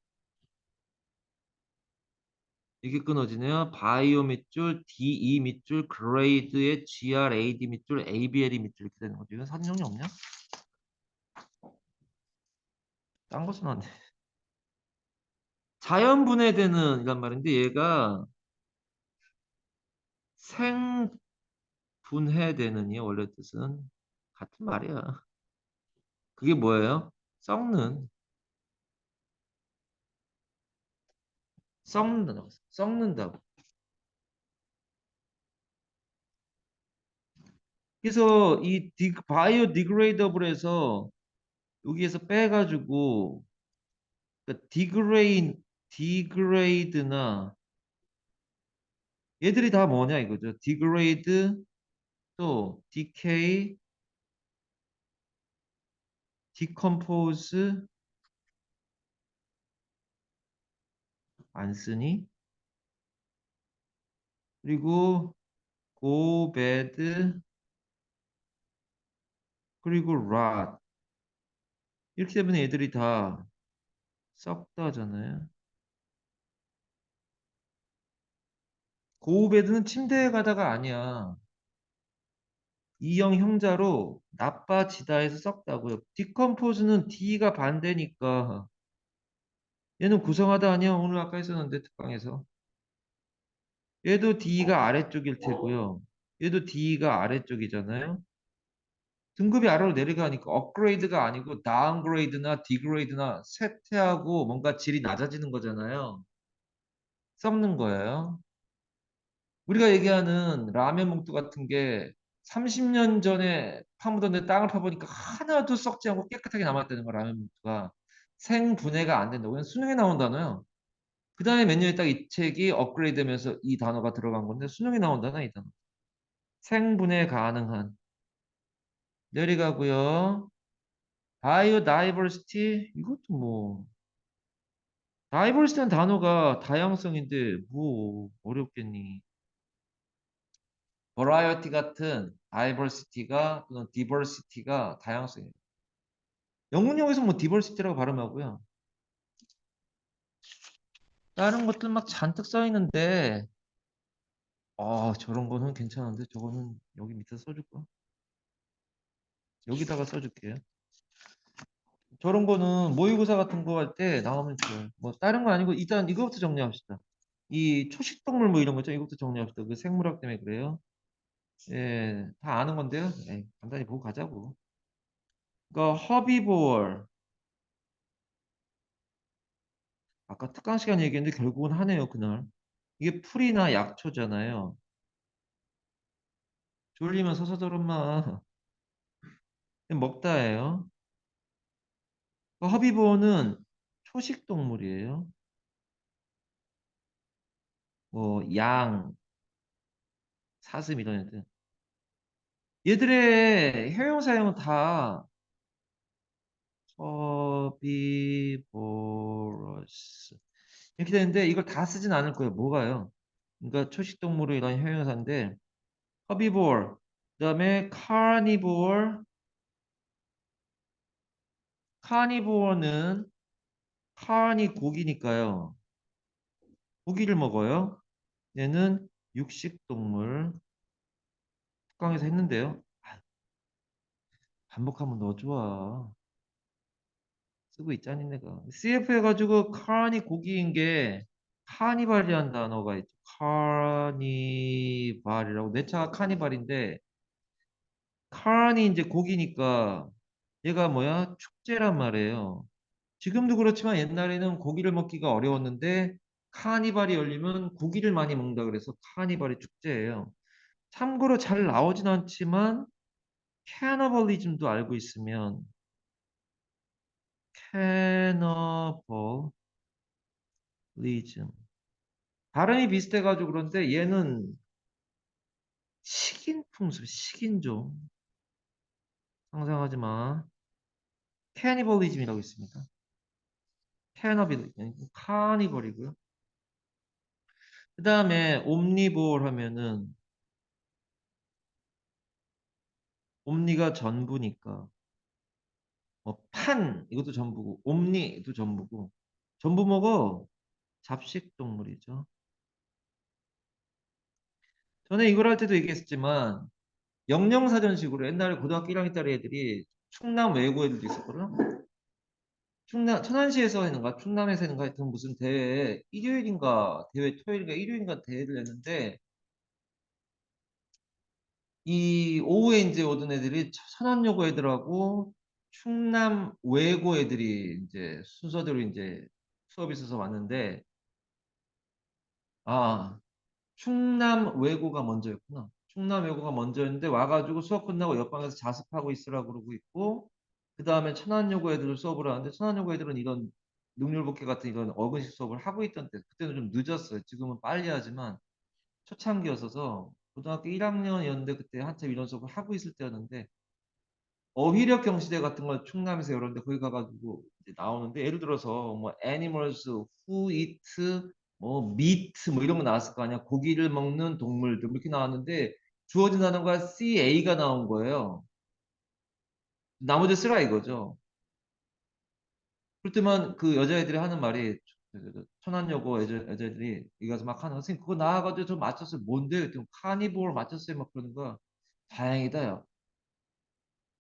이게 끊어지네요. 바이오 밑줄, DE 밑줄, 그레이드의 GRAD 밑줄, ABLE 밑줄 이렇게 되는 거죠. 이건 사진용이 없냐? 딴 것은 안 돼. 자연 분해되는 이란 말인데 얘가 생분해되는이 원래 뜻은 같은 말이야. 그게 뭐예요? 썩는, 썩는다고, 썩는다고. 그래서 이 바이오 디그레이더블에서 여기에서 빼가지고 그러니까 디그레이드나 얘들이 다 뭐냐 이거죠. 디그레이드 또 decay, decompose 안 쓰니 그리고 go bad 그리고 rot 이렇게 되면 애들이 다 썩다잖아요. go bad는 침대에 가다가 아니야. 이형 형자로 나빠지다에서 썩다고요. decompose는 D가 반대니까 얘는 구성하다 아니야. 오늘 아까 했었는데 특강에서 얘도 D가 아래쪽일 테고요. 얘도 D가 아래쪽이잖아요. 등급이 아래로 내려가니까 업그레이드가 아니고 다운그레이드나 디그레이드나 쇠퇴하고 뭔가 질이 낮아지는 거잖아요. 썩는 거예요. 우리가 얘기하는 라면 봉투 같은 게 30년 전에 파묻었는데 땅을 파보니까 하나도 썩지 않고 깨끗하게 남았다는 거 라면 봉투가 생분해가 안 된다고. 그냥 수능에 나온다너요. 그 다음에 몇 년 있다가 이 책이 업그레이드 되면서 이 단어가 들어간 건데 수능에 나온다나 이 단어. 생분해 가능한. 내려가고요. 바이오다이버시티 이것도 뭐 다이버시티는 단어가 다양성인데 뭐 어렵겠니? 버라이어티 같은 다이버시티가 또는 디버시티가 다양성이에요. 영문용에서 뭐 디버시티라고 발음하고요. 다른 것들 막 잔뜩 써 있는데 저런 거는 괜찮은데 저거는 여기 밑에 써줄까? 여기다가 써줄게요. 저런 거는 모의고사 같은 거 할 때 나오면 좋아요. 뭐 다른 거 아니고 일단 이거부터 정리합시다. 이 초식동물 뭐 이런 거 있죠? 이것도 정리합시다. 그 생물학 때문에 그래요. 예, 다 아는 건데요. 예, 간단히 보고 가자고. 그러니까 허비보어 아까 특강 시간 얘기했는데 결국은 하네요 그날. 이게 풀이나 약초잖아요. 졸리면 서서 저런마 먹다예요. 허비보어는 초식 동물이에요. 뭐 양, 사슴 이런 애들. 얘들의 형용 사용은 다 허비보러스 이렇게 되는데 이걸 다 쓰진 않을 거예요. 뭐가요? 그러니까 초식 동물의 이런 형용사인데 허비보어 그다음에 카니보어 카니보어는 carn이 고기니까요. 고기를 먹어요. 얘는 육식동물. 특강에서 했는데요. 아, 반복하면 너 좋아. 쓰고 있잖니 내가. CF 해가지고 carn이 고기인 게 카니발이라는 단어가 있죠. 카니발이라고. 내 차가 카니발인데 carn이 이제 고기니까 얘가 뭐야? 축제란 말이에요. 지금도 그렇지만 옛날에는 고기를 먹기가 어려웠는데 카니발이 열리면 고기를 많이 먹는다 그래서 카니발이 축제예요. 참고로 잘 나오진 않지만 캐너벌리즘도 알고 있으면 캐너벌리즘 발음이 비슷해가지고 그런데 얘는 식인 풍습, 식인종 상상하지 마. 캐니벌리즘이라고 있습니다. 캐너빌 카니벌이고요. 그 다음에 옴니볼 하면은 옴니가 전부니까 뭐 판 이것도 전부고 옴니도 전부고 전부 먹어 잡식 동물이죠. 전에 이걸 할 때도 얘기했었지만 영영사전식으로 옛날에 고등학교 1학년 딸 애들이 충남 외고 애들도 있었거든. 충남 천안시에서 했는가 충남에서 했는가 하여튼 무슨 대회 일요일인가 대회 토요일인가 일요일인가 대회를 했는데 이 오후에 이제 오던 애들이 천안여고 애들하고 충남 외고 애들이 이제 순서대로 이제 수업이 있어서 왔는데 아 충남 외고가 먼저였구나. 충남 외고가 먼저였는데 와가지고 수업 끝나고 옆방에서 자습하고 있으라고 그러고 있고 그 다음에 천안여고 애들 수업을 하는데 천안여고 애들은 이런 능률복귀 같은 이런 어근식 수업을 하고 있던 때 그때는 좀 늦었어요. 지금은 빨리 하지만 초창기였어서 고등학교 1학년이었는데 그때 한참 이런 수업을 하고 있을 때였는데 어휘력 경시대 같은 걸 충남에서 열었는데 거기 가가지고 이제 나오는데 예를 들어서 뭐 animals who eat 뭐 meat 뭐 이런 거 나왔을 거 아니야. 고기를 먹는 동물들 뭐 이렇게 나왔는데 주어진 단어가 CA가 나온 거예요. 나머지 쓰라 이거죠. 그럴 때만 그 여자애들이 하는 말이 천안여고 여자애들이 여기 가서 막 하는 거 선생님 그거 나와가지고 저 맞췄어요. 뭔데? 그랬더니 카니볼 맞췄어요. 막 그러는 거야. 다행이다 요.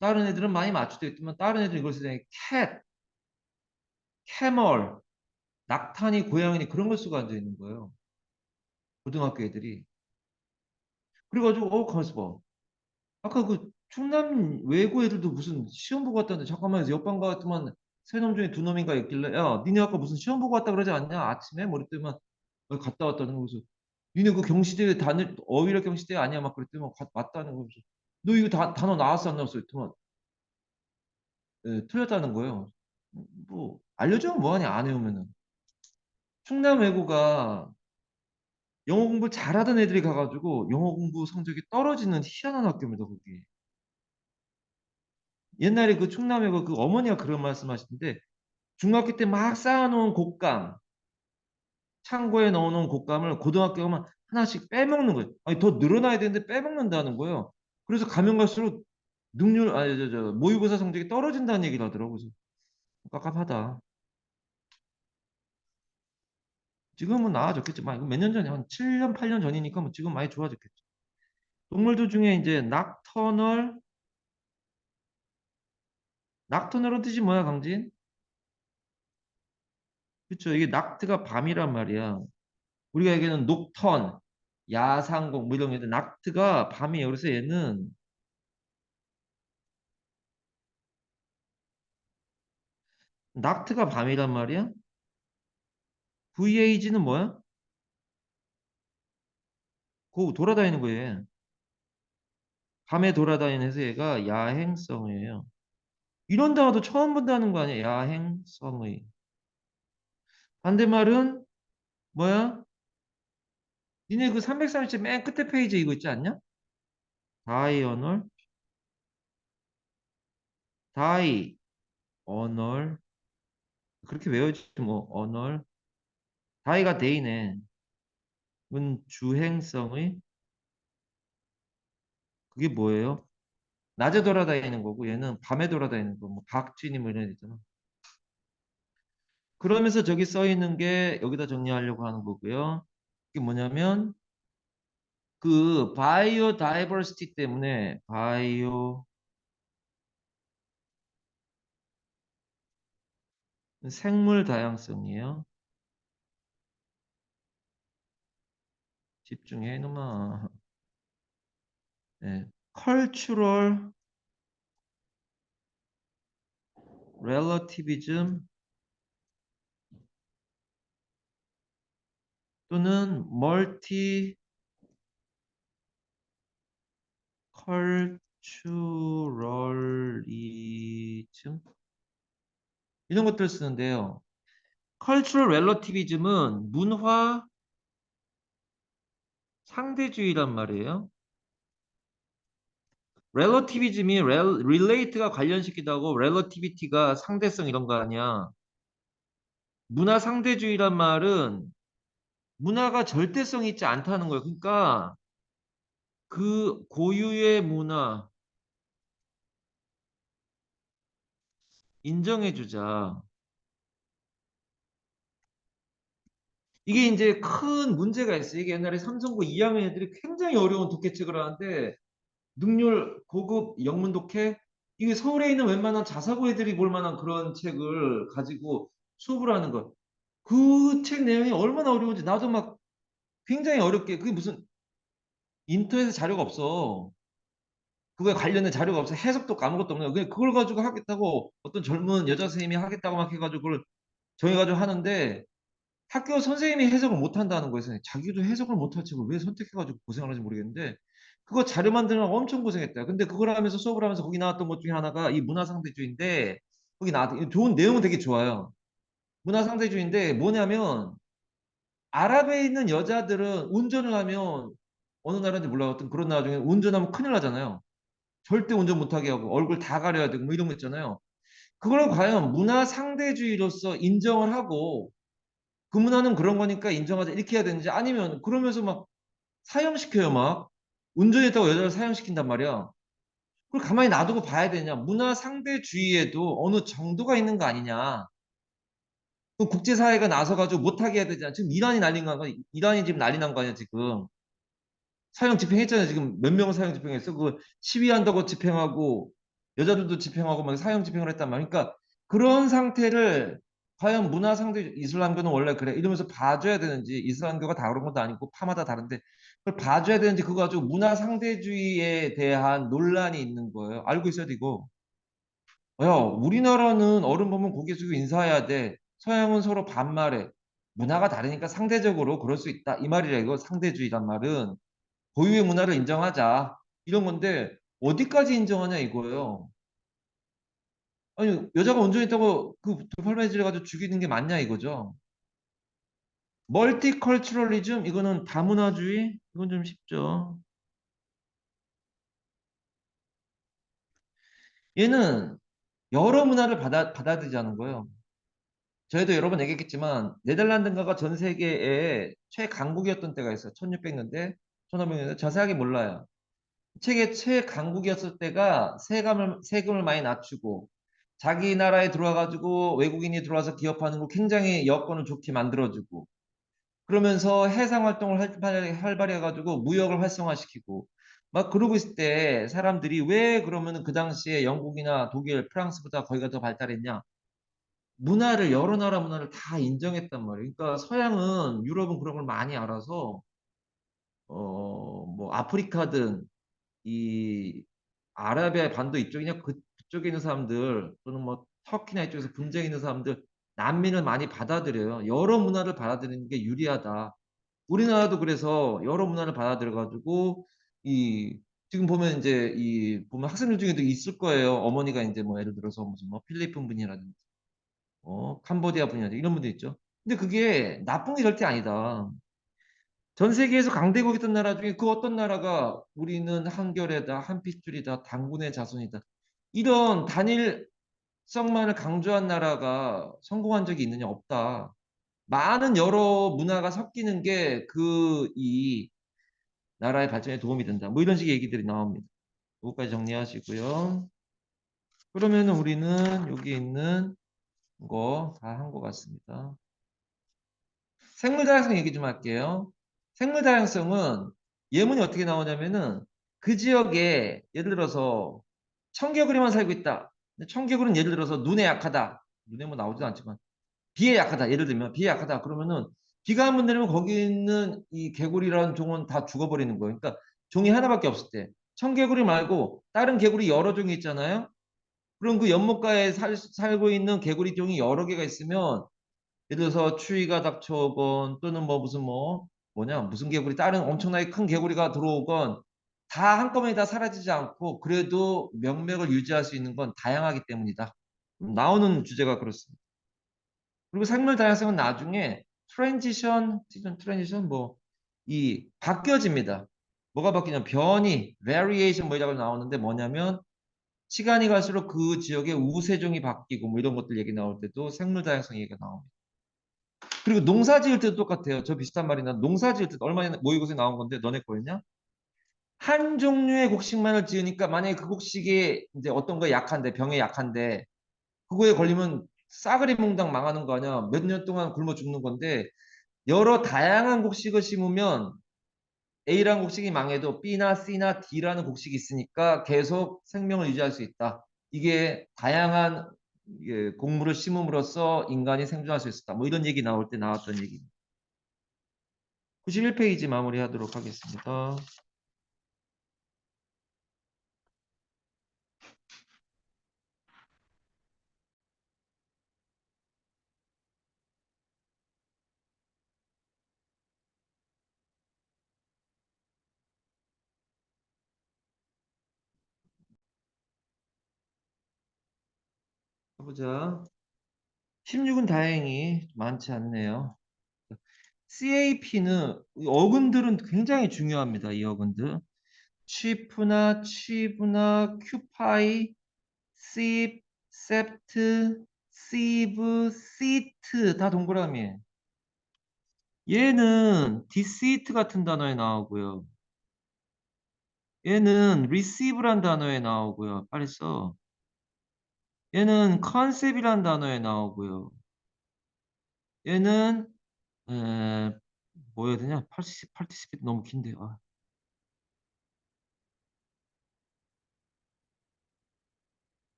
다른 애들은 많이 맞추려 했지만 다른 애들은 이걸 쓰더니 캣, 캐멀 낙타니 고양이니 그런 걸 쓰고 앉아 있는 거예요. 고등학교 애들이. 그래가지고 가만있어 봐. 아까 그 충남 외고 애들도 무슨 시험 보고 왔다는데 잠깐만 옆반 같으면 세 놈 중에 두 놈인가 있길래 야 니네 아까 무슨 시험 보고 왔다 그러지 않냐 아침에 머리 때만 갔다 왔다는 거면서 니네 그 경시대 단일 어휘력 경시대 아니야 막 그랬더니 맞다는 거면서 너 이거 단어 나왔어 안 나왔어 했더만 틀렸다는 거예요. 뭐 알려주면 뭐하냐 안 외우면은 충남 외고가 영어 공부 잘하던 애들이 가가지고 영어 공부 성적이 떨어지는 희한한 학교입니다, 거기. 옛날에 그 충남에 그 어머니가 그런 말씀 하시는데 중학교 때 막 쌓아놓은 곶감, 창고에 넣어놓은 곶감을 고등학교 가면 하나씩 빼먹는 거예요. 아니, 더 늘어나야 되는데 빼먹는다는 거예요. 그래서 가면 갈수록 아니, 모의고사 성적이 떨어진다는 얘기를 하더라고요. 그래서 깝깝하다. 지금은 나아졌겠지. 몇 년 전에 한 7년, 8년 전이니까 뭐 지금 많이 좋아졌겠죠. 동물들 중에 이제 낙터널은 뜻이 뭐야, 강진? 그렇죠. 이게 낙트가 밤이란 말이야. 우리가 얘기하는 녹턴, 야상공 뭐 이런 게 있는데 낙트가 밤이에요. 그래서 얘는 낙트가 밤이란 말이야. VAG는 뭐야? 그 돌아다니는 거예요. 밤에 돌아다니는 해서 얘가 야행성이에요. 이런 단어도 처음 본다는 거 아니야? 야행성의. 반대말은 뭐야? 니네 그 337 맨 끝에 페이지 이거 있지 않냐? 다이어널, 다이어널 그렇게 외워야지 뭐 언얼. 다이가 데이네. 은 주행성의 그게 뭐예요? 낮에 돌아다니는 거고 얘는 밤에 돌아다니는 거. 뭐 박쥐니 뭐 이런 애 있잖아. 그러면서 저기 써 있는 게 여기다 정리하려고 하는 거고요. 이게 뭐냐면 그 바이오 다이버시티 때문에 바이오 생물 다양성이에요. 집중해 이놈아. 네. cultural relativism 또는 multiculturalism 이런 것들을 쓰는데요. cultural relativism은 문화 상대주의란 말이에요. relativism이 relate가 관련시키다 하고 relativity가 상대성 이런 거 아니야. 문화 상대주의란 말은 문화가 절대성이 있지 않다는 거예요. 그러니까 그 고유의 문화 인정해주자. 이게 이제 큰 문제가 있어요. 이게 옛날에 삼성고 2학년 애들이 굉장히 어려운 독해책을 하는데 능률 고급 영문 독해 이게 서울에 있는 웬만한 자사고 애들이 볼 만한 그런 책을 가지고 수업을 하는 거. 그 책 내용이 얼마나 어려운지 나도 막 굉장히 어렵게 그게 무슨 인터넷에 자료가 없어. 그거에 관련된 자료가 없어. 해석도 아무것도 없는 거야. 그냥 그걸 가지고 하겠다고 어떤 젊은 여자 선생님이 하겠다고 막 해가지고 그걸 정해가지고 하는데 학교 선생님이 해석을 못 한다는 거예요. 자기도 해석을 못할 책을 왜 선택해가지고 고생을 하는지 모르겠는데 그거 자료 만드느라 엄청 고생했다. 근데 그걸 하면서 수업을 하면서 거기 나왔던 것 중에 하나가 이 문화상대주의인데 거기 나왔던 좋은 내용은 되게 좋아요. 문화상대주의인데 뭐냐면 아랍에 있는 여자들은 운전을 하면 어느 나라인지 몰라 어떤 그런 나라 중에 운전하면 큰일 나잖아요. 절대 운전 못하게 하고 얼굴 다 가려야 되고 뭐 이런 거 있잖아요. 그걸 과연 문화 상대주의로서 인정을 하고 그 문화는 그런 거니까 인정하자 이렇게 해야 되는지 아니면 그러면서 막 사형시켜요 막 운전했다고 여자를 사형시킨단 말이야. 그걸 가만히 놔두고 봐야 되냐 문화 상대주의에도 어느 정도가 있는 거 아니냐. 그 국제사회가 나서가지고 못하게 해야 되잖아. 지금 이란이 난린 거 아니야. 이란이 지금 난리 난 거 아니야 지금. 사형 집행했잖아요. 지금 몇 명을 사형 집행했어. 그 시위한다고 집행하고 여자들도 집행하고 막 사형 집행을 했단 말이야. 그러니까 그런 상태를 과연 문화 상대 이슬람교는 원래 그래 이러면서 봐줘야 되는지 이슬람교가 다 그런 것도 아니고 파마다 다른데 그걸 봐줘야 되는지 그거 가지고 문화 상대주의에 대한 논란이 있는 거예요. 알고 있어야 되고. 야, 우리나라는 어른 보면 고개 숙이고 인사해야 돼. 서양은 서로 반말해. 문화가 다르니까 상대적으로 그럴 수 있다. 이 말이라 이거 상대주의란 말은. 고유의 문화를 인정하자. 이런 건데 어디까지 인정하냐 이거예요. 아니 여자가 운전했다고 그 돌팔매질 해가지고 죽이는 게 맞냐 이거죠. 멀티컬처럴리즘 이거는 다문화주의 이건 좀 쉽죠. 얘는 여러 문화를 받아들이자는 거예요. 저희도 여러 번 얘기했겠지만 네덜란드인가가 전 세계의 최강국이었던 때가 있어요. 1600년대, 1500년대 자세하게 몰라요. 책의 최강국이었을 때가 세금을 많이 낮추고 자기 나라에 들어와가지고 외국인이 들어와서 기업하는 거 굉장히 여건을 좋게 만들어주고 그러면서 해상 활동을 활발히 해가지고 무역을 활성화시키고 막 그러고 있을 때 사람들이 왜 그러면은 그 당시에 영국이나 독일, 프랑스보다 거기가 더 발달했냐? 문화를 여러 나라 문화를 다 인정했단 말이에요. 그러니까 서양은 유럽은 그런 걸 많이 알아서 뭐 아프리카든 이 아라비아 반도 이쪽이냐 그쪽에 있는 사람들 또는 뭐 터키나 이쪽에서 분쟁 있는 사람들 난민을 많이 받아들여요. 여러 문화를 받아들이는 게 유리하다. 우리나라도 그래서 여러 문화를 받아들여 가지고 이 지금 보면 이제 이 보면 학생들 중에도 있을 거예요. 어머니가 이제 뭐 예를 들어서 무슨 뭐 필리핀 분이라든지 캄보디아 분이라든지 이런 분들 있죠. 근데 그게 나쁜 게 절대 아니다. 전 세계에서 강대국이었던 나라 중에 그 어떤 나라가 우리는 한결에다 한핏줄이다 당군의 자손이다 이런 단일성만을 강조한 나라가 성공한 적이 있느냐 없다. 많은 여러 문화가 섞이는 게 그 이 나라의 발전에 도움이 된다. 뭐 이런 식의 얘기들이 나옵니다. 여기까지 정리하시고요. 그러면 우리는 여기 있는 거 다 한 것 같습니다. 생물 다양성 얘기 좀 할게요. 생물 다양성은 예문이 어떻게 나오냐면은 그 지역에 예를 들어서 청개구리만 살고 있다. 근데 청개구리는 예를 들어서 눈에 약하다. 눈에 뭐 나오지도 않지만 비에 약하다. 예를 들면 비에 약하다. 그러면은 비가 한 번 내리면 거기 있는 이 개구리라는 종은 다 죽어버리는 거예요. 그러니까 종이 하나밖에 없을 때 청개구리 말고 다른 개구리 여러 종이 있잖아요. 그럼 그 연못가에 살고 있는 개구리 종이 여러 개가 있으면 예를 들어서 추위가 닥쳐오건 또는 뭐 무슨 무슨 개구리 다른 엄청나게 큰 개구리가 들어오건 다 한꺼번에 다 사라지지 않고 그래도 명맥을 유지할 수 있는 건 다양하기 때문이다. 나오는 주제가 그렇습니다. 그리고 생물 다양성은 나중에 트랜지션, 시즌 트랜지션 이 바뀌어집니다. 뭐가 바뀌냐면 변이, variation 뭐 이라고 나오는데 뭐냐면 시간이 갈수록 그 지역의 우세종이 바뀌고 뭐 이런 것들 얘기 나올 때도 생물 다양성 얘기가 나옵니다. 그리고 농사 지을 때도 똑같아요. 저 비슷한 말이나 농사 지을 때도 얼마 전에 모의고사에 나온 건데 너네 거였냐? 한 종류의 곡식만을 지으니까 만약에 그 곡식이 이제 어떤 거에 약한데 병에 약한데 그거에 걸리면 싸그리 몽땅 망하는 거 아니야. 몇 년 동안 굶어 죽는 건데 여러 다양한 곡식을 심으면 A라는 곡식이 망해도 B나 C나 D라는 곡식이 있으니까 계속 생명을 유지할 수 있다. 이게 다양한 곡물을 심음으로써 인간이 생존할 수 있었다. 뭐 이런 얘기 나올 때 나왔던 얘기. 91페이지 마무리하도록 하겠습니다. 가보자. 16은 다행히 많지 않네요. CAP는 어근들은 굉장히 중요합니다. 이 어근들. 취프나 취브나 큐파이, 씹, 세프트, 시브, 시트 다 동그라미에. 얘는 디시트 같은 단어에 나오고요. 얘는 receive란 단어에 나오고요. 빨리 써. 얘는 컨셉이란 단어에 나오고요. 얘는 에, 뭐 해야 되냐? participate 너무 긴데.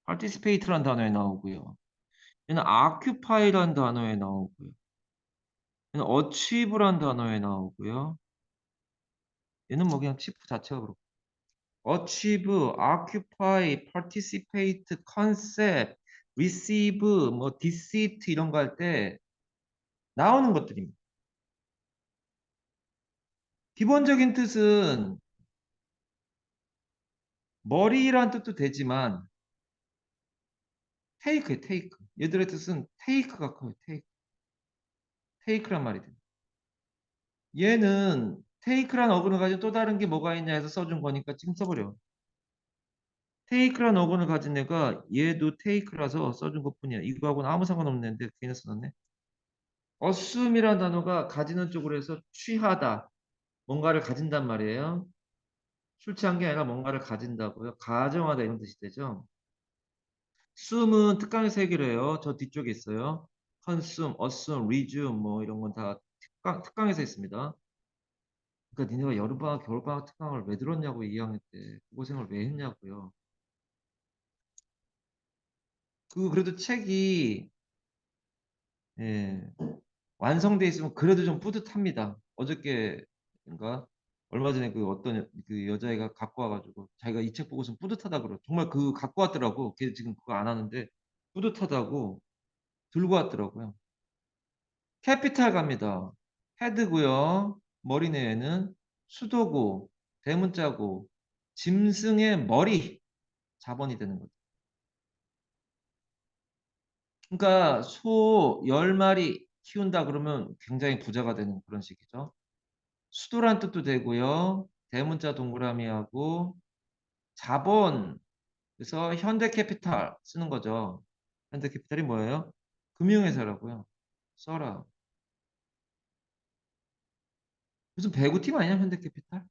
participate란 단어에 나오고요. 얘는 occupy란 단어에 나오고요. 얘는 achieve란 단어에 나오고요. 얘는 뭐 그냥 chief 자체가 그렇고. achieve, occupy, participate, concept, receive, 뭐 deceit 이런 거 할 때 나오는 것들입니다. 기본적인 뜻은 머리란 뜻도 되지만 take예요, take. 얘들의 뜻은 take가 커요, take. take란 말이 돼요. 얘는 take란 어근을 가지고 또 다른 게 뭐가 있냐 해서 써준 거니까 지금 써버려. take란 어근을 가진 애가 얘도 take라서 써준 것뿐이야. 이거하고는 아무 상관없는데 괜히 써놨네. assume이라는 단어가 가지는 쪽으로 해서 취하다. 뭔가를 가진단 말이에요. 술 취한 게 아니라 뭔가를 가진다고요. 가정하다 이런 뜻이 되죠. assume은 특강에서 해결해요. 저 뒤쪽에 있어요. consume, assume, resume 뭐 이런 건 다 특강에서 있습니다. 그러니까 니네가 여름방학, 겨울방학 특강을 왜 들었냐고 2학년 때. 고생을 왜 했냐고요. 그래도 책이 예, 완성돼 있으면 그래도 좀 뿌듯합니다. 어저께인가 얼마 전에 그 어떤 그 여자애가 갖고 와가지고 자기가 이 책 보고서 뿌듯하다 그러. 정말 그 갖고 왔더라고. 걔 지금 그거 안 하는데 뿌듯하다고 들고 왔더라고요. 캐피탈 갑니다. 헤드고요. 머리 내에는 수도고 대문자고 짐승의 머리 자본이 되는 거죠. 그러니까 소 10마리 키운다 그러면 굉장히 부자가 되는 그런 식이죠. 수도란 뜻도 되고요. 대문자 동그라미하고 자본. 그래서 현대캐피탈 쓰는 거죠. 현대캐피탈이 뭐예요? 금융회사라고요. 써라. 무슨 배구팀 아니냐 현대캐피탈?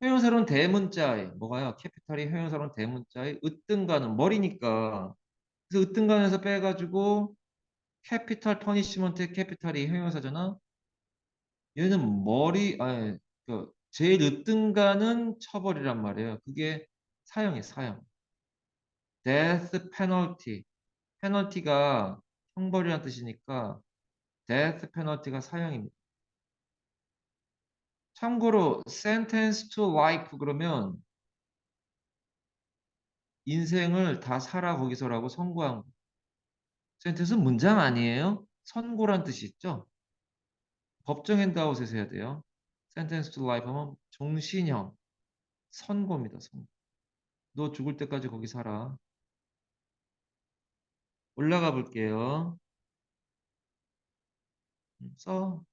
형용사로는 대문자에 뭐가요? 캐피탈이 형용사로는 대문자에 으뜸가는 머리니까 그래서 으뜸간에서 빼가지고 캐피탈 퍼니시먼트의 캐피탈이 형용사잖아. 얘는 아니, 제일 으뜸간은 처벌이란 말이에요. 그게 사형이에요, 사형. death penalty. 페널티가 형벌이라는 뜻이니까 death penalty가 사형입니다. 참고로 sentence to life 그러면 인생을 다 살아 거기서라고 선고한 거. sentence는 문장 아니에요? 선고란 뜻이 있죠? 법정 핸드아웃에서 해야 돼요. sentence to life 하면 종신형 선고입니다. 선고. 너 죽을 때까지 거기 살아. 올라가 볼게요. 써.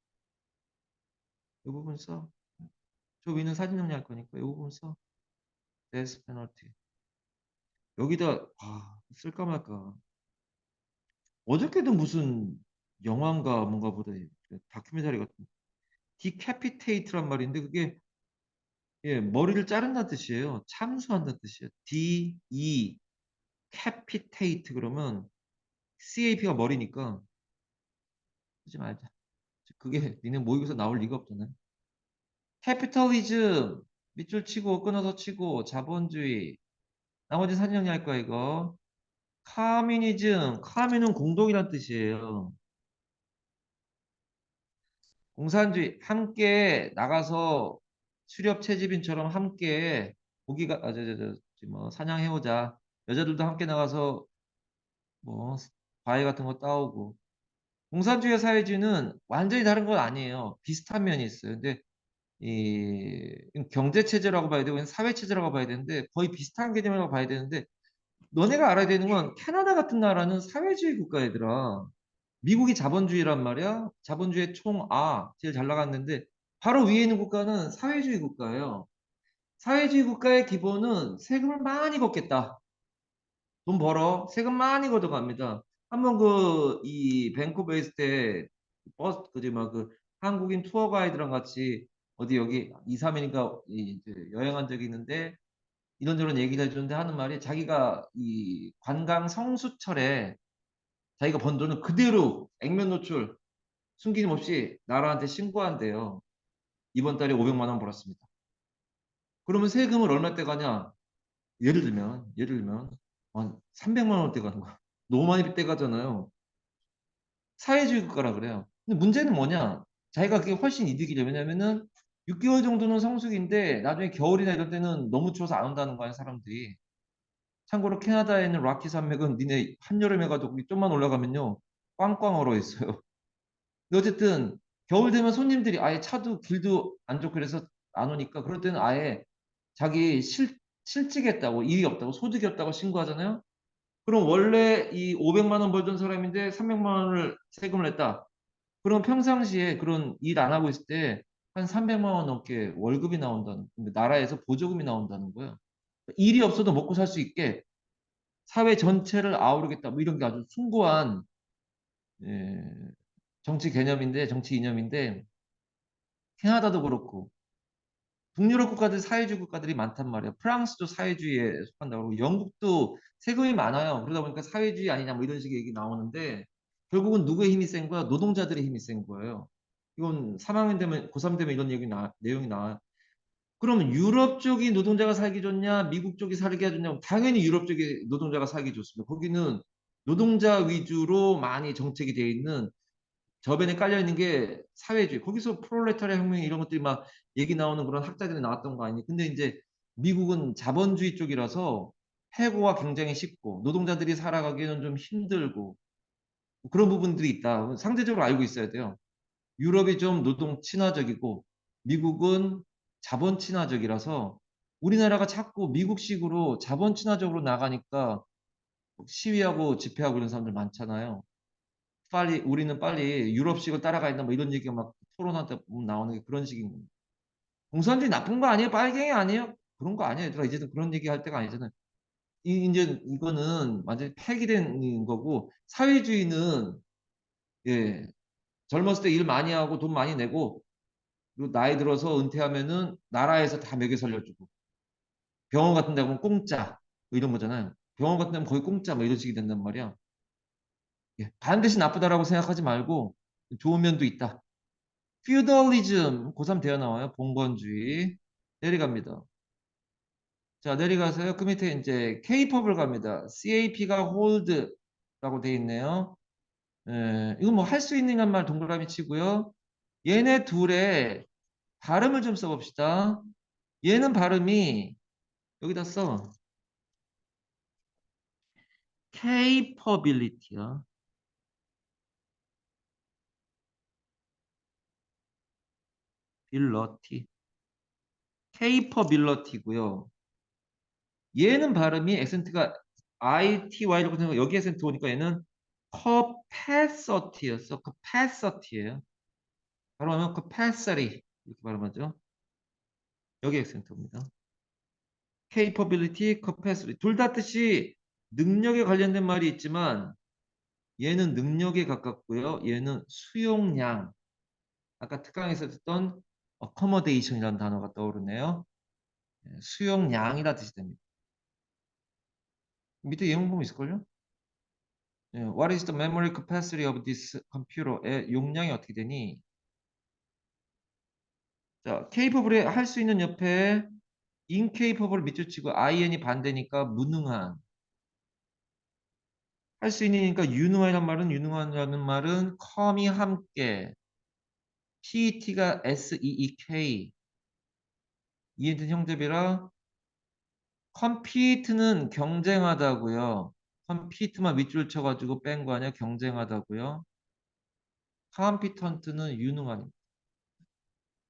이 부분 써. 저 위는 사진 정리할 거니까 이 부분 써. death penalty. 여기다 쓸까 말까. 어저께도 무슨 영화인가 뭔가 보다 다큐멘터리 같은 디캐피테이트란 말인데 그게 머리를 자른다는 뜻이에요. 참수한다는 뜻이에요. D-E 캐피테이트 그러면 CAP가 머리니까 하지 말자. 그게 니네 모의고사 나올 리가 없잖아요. 캐피탈리즘 밑줄 치고 끊어서 치고 자본주의 나머지 산정리 할 거야 이거. 카뮤니즘 카뮤는 공동이란 뜻이에요. 공산주의 함께 나가서 수렵 채집인처럼 함께 고기가 뭐 사냥해오자. 여자들도 함께 나가서 뭐 과일 같은 거 따오고. 공산주의와 사회주의는 완전히 다른 건 아니에요. 비슷한 면이 있어요. 근데 이 경제 체제라고 봐야 되고 사회 체제라고 봐야 되는데 거의 비슷한 개념이라고 봐야 되는데 너네가 알아야 되는 건 캐나다 같은 나라는 사회주의 국가얘들아. 미국이 자본주의란 말이야. 자본주의 제일 잘 나갔는데 바로 위에 있는 국가는 사회주의 국가예요. 사회주의 국가의 기본은 세금을 많이 걷겠다. 돈 벌어. 세금 많이 걷어갑니다. 한번 이 밴쿠버에 있을 때 그지 막그 한국인 투어 가이드랑 같이 어디 여기 2, 3일인가 이제 여행한 적이 있는데 이런저런 얘기를 해주는데 하는 말이 자기가 이 관광 성수철에 자기가 번 돈을 그대로 액면 노출 숨김없이 나라한테 신고한대요. 이번 달에 500만 원 벌었습니다. 그러면 세금을 얼마 떼가냐? 예를 들면 한 300만 원 떼가는 거야. 너무 많이 떼가잖아요. 사회주의 국가라 그래요. 근데 문제는 뭐냐? 자기가 그게 훨씬 이득이죠. 왜냐면은 6개월 정도는 성수기인데 나중에 겨울이나 이럴 때는 너무 추워서 안 온다는 거야, 사람들이. 참고로 캐나다에 있는 락키 산맥은 니네 한여름에 가도 거기 좀만 올라가면요. 꽝꽝 얼어 있어요. 근데 어쨌든 겨울 되면 손님들이 아예 차도 길도 안 좋고 그래서 안 오니까 그럴 때는 아예 자기 실직했다고 일이 없다고 소득이 없다고 신고하잖아요. 그럼 원래 이 500만 원 벌던 사람인데 300만 원을 세금을 냈다. 그럼 평상시에 그런 일 안 하고 있을 때 한 300만 원 넘게 월급이 나온다는, 나라에서 보조금이 나온다는 거예요. 일이 없어도 먹고 살 수 있게 사회 전체를 아우르겠다. 뭐 이런 게 아주 숭고한 예, 정치 개념인데, 정치 이념인데 캐나다도 그렇고 북유럽 국가들 사회주의 국가들이 많단 말이에요. 프랑스도 사회주의에 속한다고 그러고 영국도 세금이 많아요. 그러다 보니까 사회주의 아니냐 뭐 이런 식의 얘기 나오는데 결국은 누구의 힘이 센 거야? 노동자들의 힘이 센 거예요. 이건 3학년 되면 고3 되면 이런 내용이 나와요. 그러면 유럽 쪽이 노동자가 살기 좋냐, 미국 쪽이 살기 좋냐? 당연히 유럽 쪽이 노동자가 살기 좋습니다. 거기는 노동자 위주로 많이 정책이 되어 있는 저변에 깔려 있는 게 사회주의. 거기서 프롤레타리아 혁명 이런 것들이 막 얘기 나오는 그런 학자들이 나왔던 거 아니에요. 근데 이제 미국은 자본주의 쪽이라서 해고가 굉장히 쉽고 노동자들이 살아가기에는 좀 힘들고 그런 부분들이 있다. 상대적으로 알고 있어야 돼요. 유럽이 좀 노동 친화적이고 미국은 자본 친화적이라서 우리나라가 자꾸 미국식으로 자본 친화적으로 나가니까 시위하고 집회하고 이런 사람들 많잖아요. 우리는 빨리 유럽식을 따라가야 된다 뭐 이런 얘기가 막 토론할 때 보면 나오는 게 그런 식인 겁니다. 공산주의 나쁜 거 아니에요? 빨갱이 아니에요? 그런 거 아니에요. 얘들아 이제는 그런 얘기 할 때가 아니잖아요. 이제 이거는 완전히 폐기된 거고 사회주의는 예 젊었을 때 일 많이 하고 돈 많이 내고 그리고 나이 들어서 은퇴하면은 나라에서 다 먹여 살려주고 병원 같은 데 가면 공짜 뭐 이런 거잖아요. 병원 같은 데는 거의 공짜 뭐 이런 식이 된단 말이야. 예, 반드시 나쁘다라고 생각하지 말고 좋은 면도 있다. feudalism 고3 대화 나와요. 봉건주의. 내려갑니다. 자, 내려가서요. 그 밑에 이제 K-팝을 갑니다. CAP가 hold라고 돼 있네요. 이거 뭐 할 수 있는 말 동그라미 치고요. 얘네 둘의 발음을 좀 써봅시다. 얘는 발음이 여기다 써. capability야. ability. capability고요. 얘는 발음이 액센트가 ITY라고 생각 여기 액센트 오니까 얘는 capacity였어. capacity예요. 발음하면 capacity 이렇게 발음하죠. 여기 액센트입니다. capability, capacity 둘 다 뜻이 능력에 관련된 말이 있지만 얘는 능력에 가깝고요. 얘는 수용량. 아까 특강에서 듣던 accommodation이라는 단어가 떠오르네요. 수용량이라 뜻이 됩니다. 밑에 예문 보면 있을걸요? What is the memory capacity of this computer의 용량이 어떻게 되니? 자, capable에 할 수 있는 옆에 incapable 밑줄 치고 in이 반대니까 무능한. 할 수 있으니까 유능한이란 말은 유능한이라는 말은 com이 함께 PET가 SEEK 이해된 형제비라 compete는 경쟁하다고요. compete만 밑줄 쳐가지고 뺀 거 아니야? 경쟁하다고요. competent는 유능한.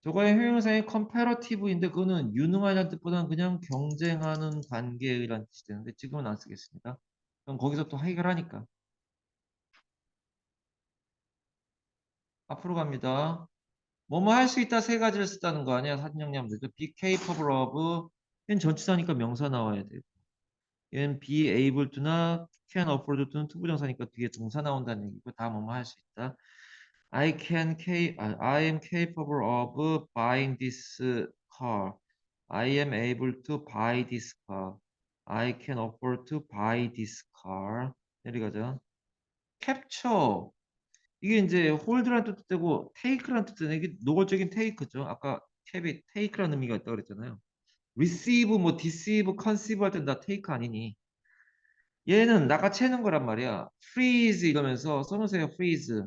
저거의 형용사의 comparative인데 그거는 유능하다는 뜻보다는 그냥 경쟁하는 관계의란 뜻이 되는데 지금은 안 쓰겠습니다. 그럼 거기서 또 해결하니까. 앞으로 갑니다. 뭐뭐 할 수 있다 세 가지를 쓰다는 거 아니야? 사진영리하면 be capable of 얘는 전치사니까 명사 나와야 돼요. 얘는 be able to나 can afford to는 투부정사니까 뒤에 동사 나온다는 얘기고 다 뭐뭐 할 수 있다. I am capable of buying this car. I am able to buy this car. I can afford to buy this car. 내려가자. capture. 이게 이제 hold라는 뜻도 되고 take라는 뜻도 되고 이게 노골적인 take죠. 아까 cap이 take라는 의미가 있다고 그랬잖아요. receive, 뭐 deceive, conceive 할 땐 다 take 아니니. 얘는 낚아채는 거란 말이야. freeze 이러면서 써놓으세요. freeze.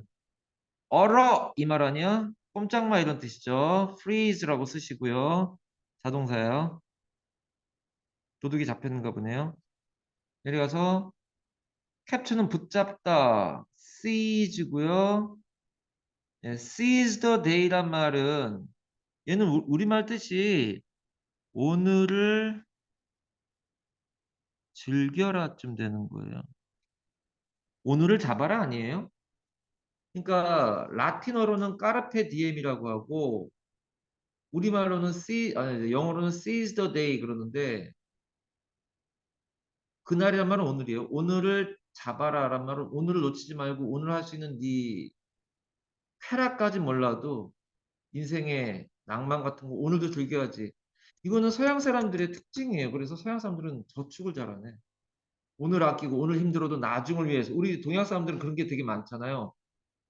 얼어 이 말 아니야? 꼼짝마 이런 뜻이죠. freeze라고 쓰시고요. 자동사요. 도둑이 잡혔는가 보네요. 내려가서 capture는 붙잡다. seize고요. 예, seize the day란 말은 얘는 우리말 뜻이 오늘을 즐겨라쯤 되는 거예요. 오늘을 잡아라 아니에요? 그러니까 라틴어로는 까르페 디엠이라고 하고 우리말로는 아니 영어로는 seize the day 그러는데 그날이란 말은 오늘이에요. 오늘을 잡아라란 말은 오늘을 놓치지 말고 오늘 할 수 있는 네 쾌락까지 몰라도 인생의 낭만 같은 거 오늘도 즐겨야지. 이거는 서양 사람들의 특징이에요. 그래서 서양 사람들은 저축을 잘하네. 오늘 아끼고 오늘 힘들어도 나중을 위해서. 우리 동양 사람들은 그런 게 되게 많잖아요.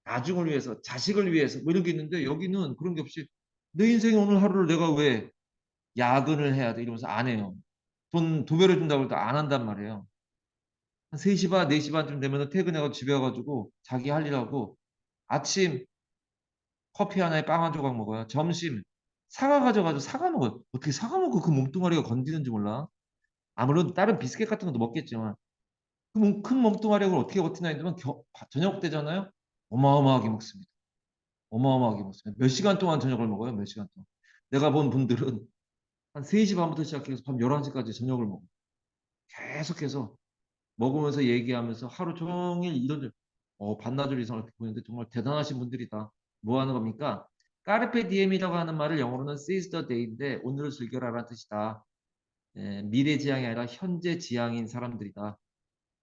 나중을 위해서, 자식을 위해서 뭐 이런 게 있는데 여기는 그런 게 없이 내 인생의 오늘 하루를 내가 왜 야근을 해야 돼 이러면서 안 해요. 돈 2배로 준다고 해도 안 한단 말이에요. 한 3시 반, 4시 반쯤 되면 퇴근해가지고 집에 와가지고 자기 할 일하고 아침 커피 하나에 빵 한 조각 먹어요. 점심 사과 가져가지고 사과 먹어요. 어떻게 사과 먹고 그 몸뚱아리가 건드는지 몰라. 아무런 다른 비스켓 같은 것도 먹겠지만 그 큰 몸뚱아리를 어떻게 버티나 했더니 저녁 때잖아요. 어마어마하게 먹습니다. 어마어마하게 먹습니다. 몇 시간 동안 저녁을 먹어요. 몇 시간 동안. 내가 본 분들은 한 3시 반부터 시작해서 밤 11시까지 저녁을 먹어요. 계속해서 먹으면서 얘기하면서 하루 종일 이런 반나절 이상을 듣고 있는데 정말 대단하신 분들이다. 뭐 하는 겁니까? 까르페 디엠이라고 하는 말을 영어로는 seize the day인데 오늘을 즐겨라라는 뜻이다. 미래 지향이 아니라 현재 지향인 사람들이다.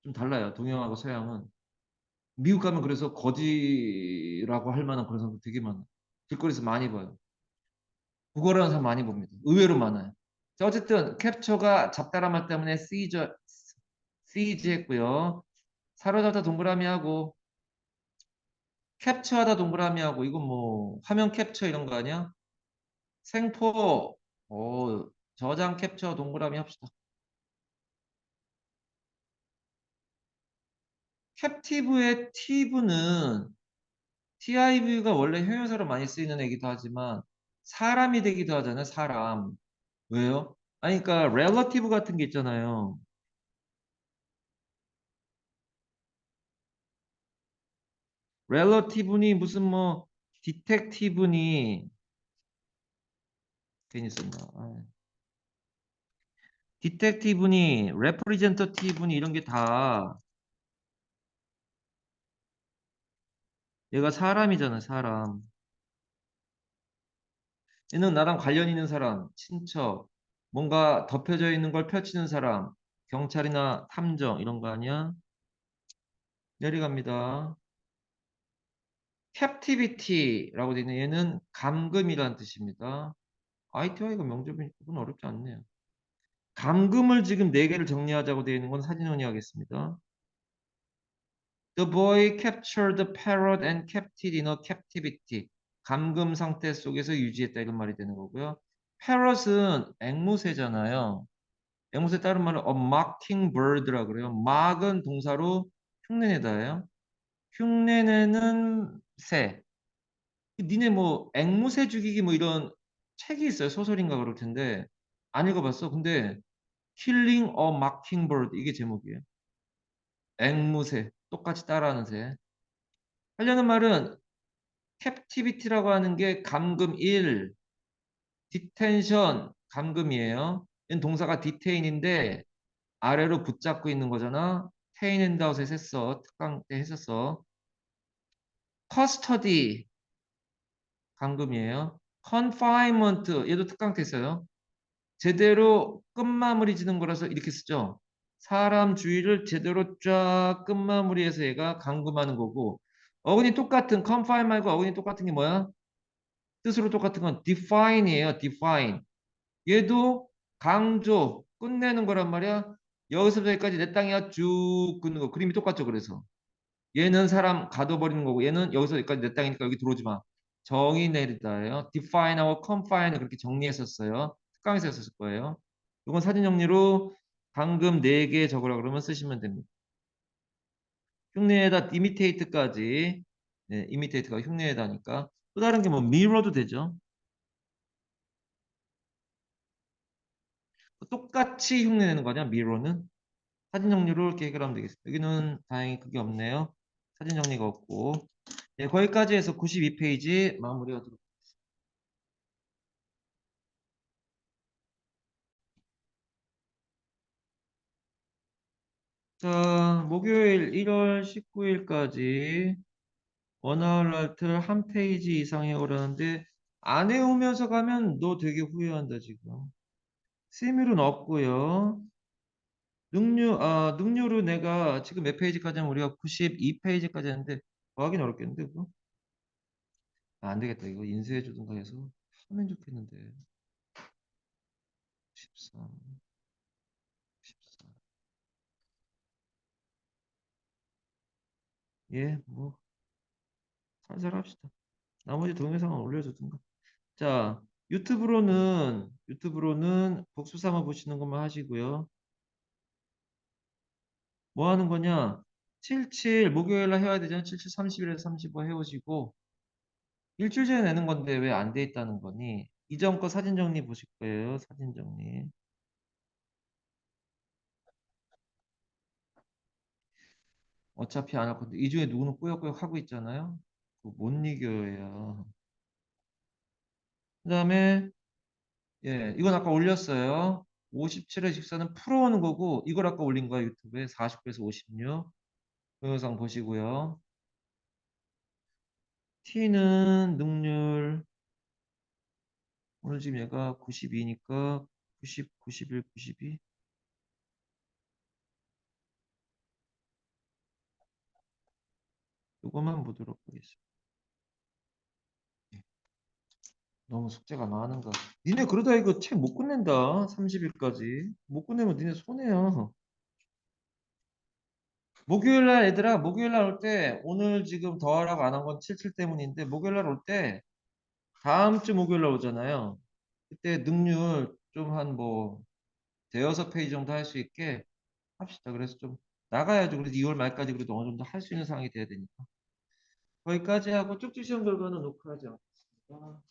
좀 달라요. 동양하고 서양은. 미국 가면 그래서 거지라고 할 만한 그런 사람들 되게 많아요. 길거리에서 많이 봐요. 국어라는 사람 많이 봅니다. 의외로 많아요. 자, 어쨌든 캡처가 잡다란 말 때문에 seize 했고요. 사로잡다 동그라미 하고 캡처하다 동그라미 하고 이건 뭐 화면 캡처 이런 거 아니야? 생포 저장 캡처 동그라미 합시다. 캡티브의 티브는 TIV가 원래 형용사로 많이 쓰이는 애기도 하지만 사람이 되기도 하잖아요. 사람. 왜요? 아니 그러니까 relative 같은 게 있잖아요. relative니 무슨 뭐 detective니 괜히 썼나. detective니 representative니 이런 게 다 얘가 사람이잖아, 사람. 얘는 나랑 관련 있는 사람, 친척, 뭔가 덮여져 있는 걸 펼치는 사람, 경찰이나 탐정 이런 거 아니야? 내려갑니다. captivity라고 되어 있는 얘는 감금이라는 뜻입니다. IT와 이거 명접이니까 그건 어렵지 않네요. 감금을 지금 네 개를 정리하자고 되어 있는 건 사진 정리하겠습니다. The boy captured the parrot and kept it in a captivity. 감금 상태 속에서 유지했다 이런 말이 되는 거고요. parrot은 앵무새잖아요. 앵무새 다른 말은 a mockingbird라 그래요. mock은 동사로 흉내내다예요. 흉내내는 새. 니네 뭐 앵무새 죽이기 뭐 이런 책이 있어요. 소설인가 그럴 텐데 안 읽어봤어. 근데 Killing a Mockingbird 이게 제목이에요. 앵무새 똑같이 따라하는 새. 하려는 말은 captivity라고 하는 게 감금 1, detention 감금이에요. 얘는 동사가 detain인데 아래로 붙잡고 있는 거잖아. 테인 앤 다웃에서 했어. 특강 때 했었어. custody 감금이에요. confinement 얘도 특강 때 했어요. 제대로 끝마무리 지는 거라서 이렇게 쓰죠. 사람 주의를 제대로 쫙 끝마무리해서 얘가 감금하는 거고 어근이 똑같은 confine 말고 어근이 똑같은 게 뭐야? 뜻으로 똑같은 건 define이에요. define. 얘도 강조 끝내는 거란 말이야. 여기서부터 여기까지 내 땅이야 쭉 끊는 거. 그림이 똑같죠. 그래서 얘는 사람 가둬버리는 거고 얘는 여기서 여기까지 내 땅이니까 여기 들어오지 마. 정의 내리다예요. define하고 confine을 그렇게 정리했었어요. 특강에서 했었을 거예요. 이건 사진 정리로 방금 4개 적으라 그러면 쓰시면 됩니다. 흉내에다 imitate까지 네, imitate가 흉내에다니까 또 다른 게 뭐 mirror도 되죠. 똑같이 흉내내는 거냐 mirror는 사진 정리로 이렇게 해결하면 되겠습니다. 여기는 다행히 그게 없네요. 사진 정리가 없고 네, 거기까지 해서 92페이지 마무리하도록. 자, 목요일 1월 19일까지 원아웃라이트를 한 페이지 이상 해오라는데 안 해오면서 가면 너 되게 후회한다 지금. 세밀은 없고요. 능률은 내가 지금 몇 페이지까지 하면 우리가 92페이지까지 했는데 더 하긴 어렵겠는데 그거? 안 되겠다. 이거 인쇄해 주든가 해서 하면 좋겠는데. 13, 14. 예, 뭐 살살 합시다. 나머지 동영상은 올려주든가. 자, 유튜브로는 복수 삼아 보시는 것만 하시고요. 뭐 하는 거냐? 77 목요일 날 해야 되잖아. 77 30일에서 35 해오시고 일주일 전에 내는 건데 왜 안 돼 있다는 거니? 이전 거 사진 정리 보실 거예요. 사진 정리. 어차피 안 할 건데 이 중에 누구는 꾸역꾸역 하고 있잖아요. 그거 못 이겨야. 그다음에 예, 이건 아까 올렸어요. 57에 14는 풀어오는 거고 이걸 아까 올린 거야 유튜브에 49에서 56. 동영상 보시고요. T는 능률 오늘 지금 얘가 92니까 90, 91, 92 요거만 보도록 하겠습니다. 예, 너무 숙제가 많은가. 니네 그러다 이거 책 못 끝낸다. 30일까지. 못 끝내면 니네 손해야. 목요일 날 얘들아, 목요일 날 올 때, 오늘 지금 더하라고 안 한 건 77 때문인데, 목요일 날 올 때, 다음 주 목요일 날 오잖아요. 그때 능률 좀 한 뭐, 대여섯 페이지 정도 할 수 있게 합시다. 그래서 좀 나가야죠. 그래도 2월 말까지 그래도 어느 정도 할 수 있는 상황이 돼야 되니까. 거기까지 하고 쪽지 시험 결과는 녹화하지 않겠습니다.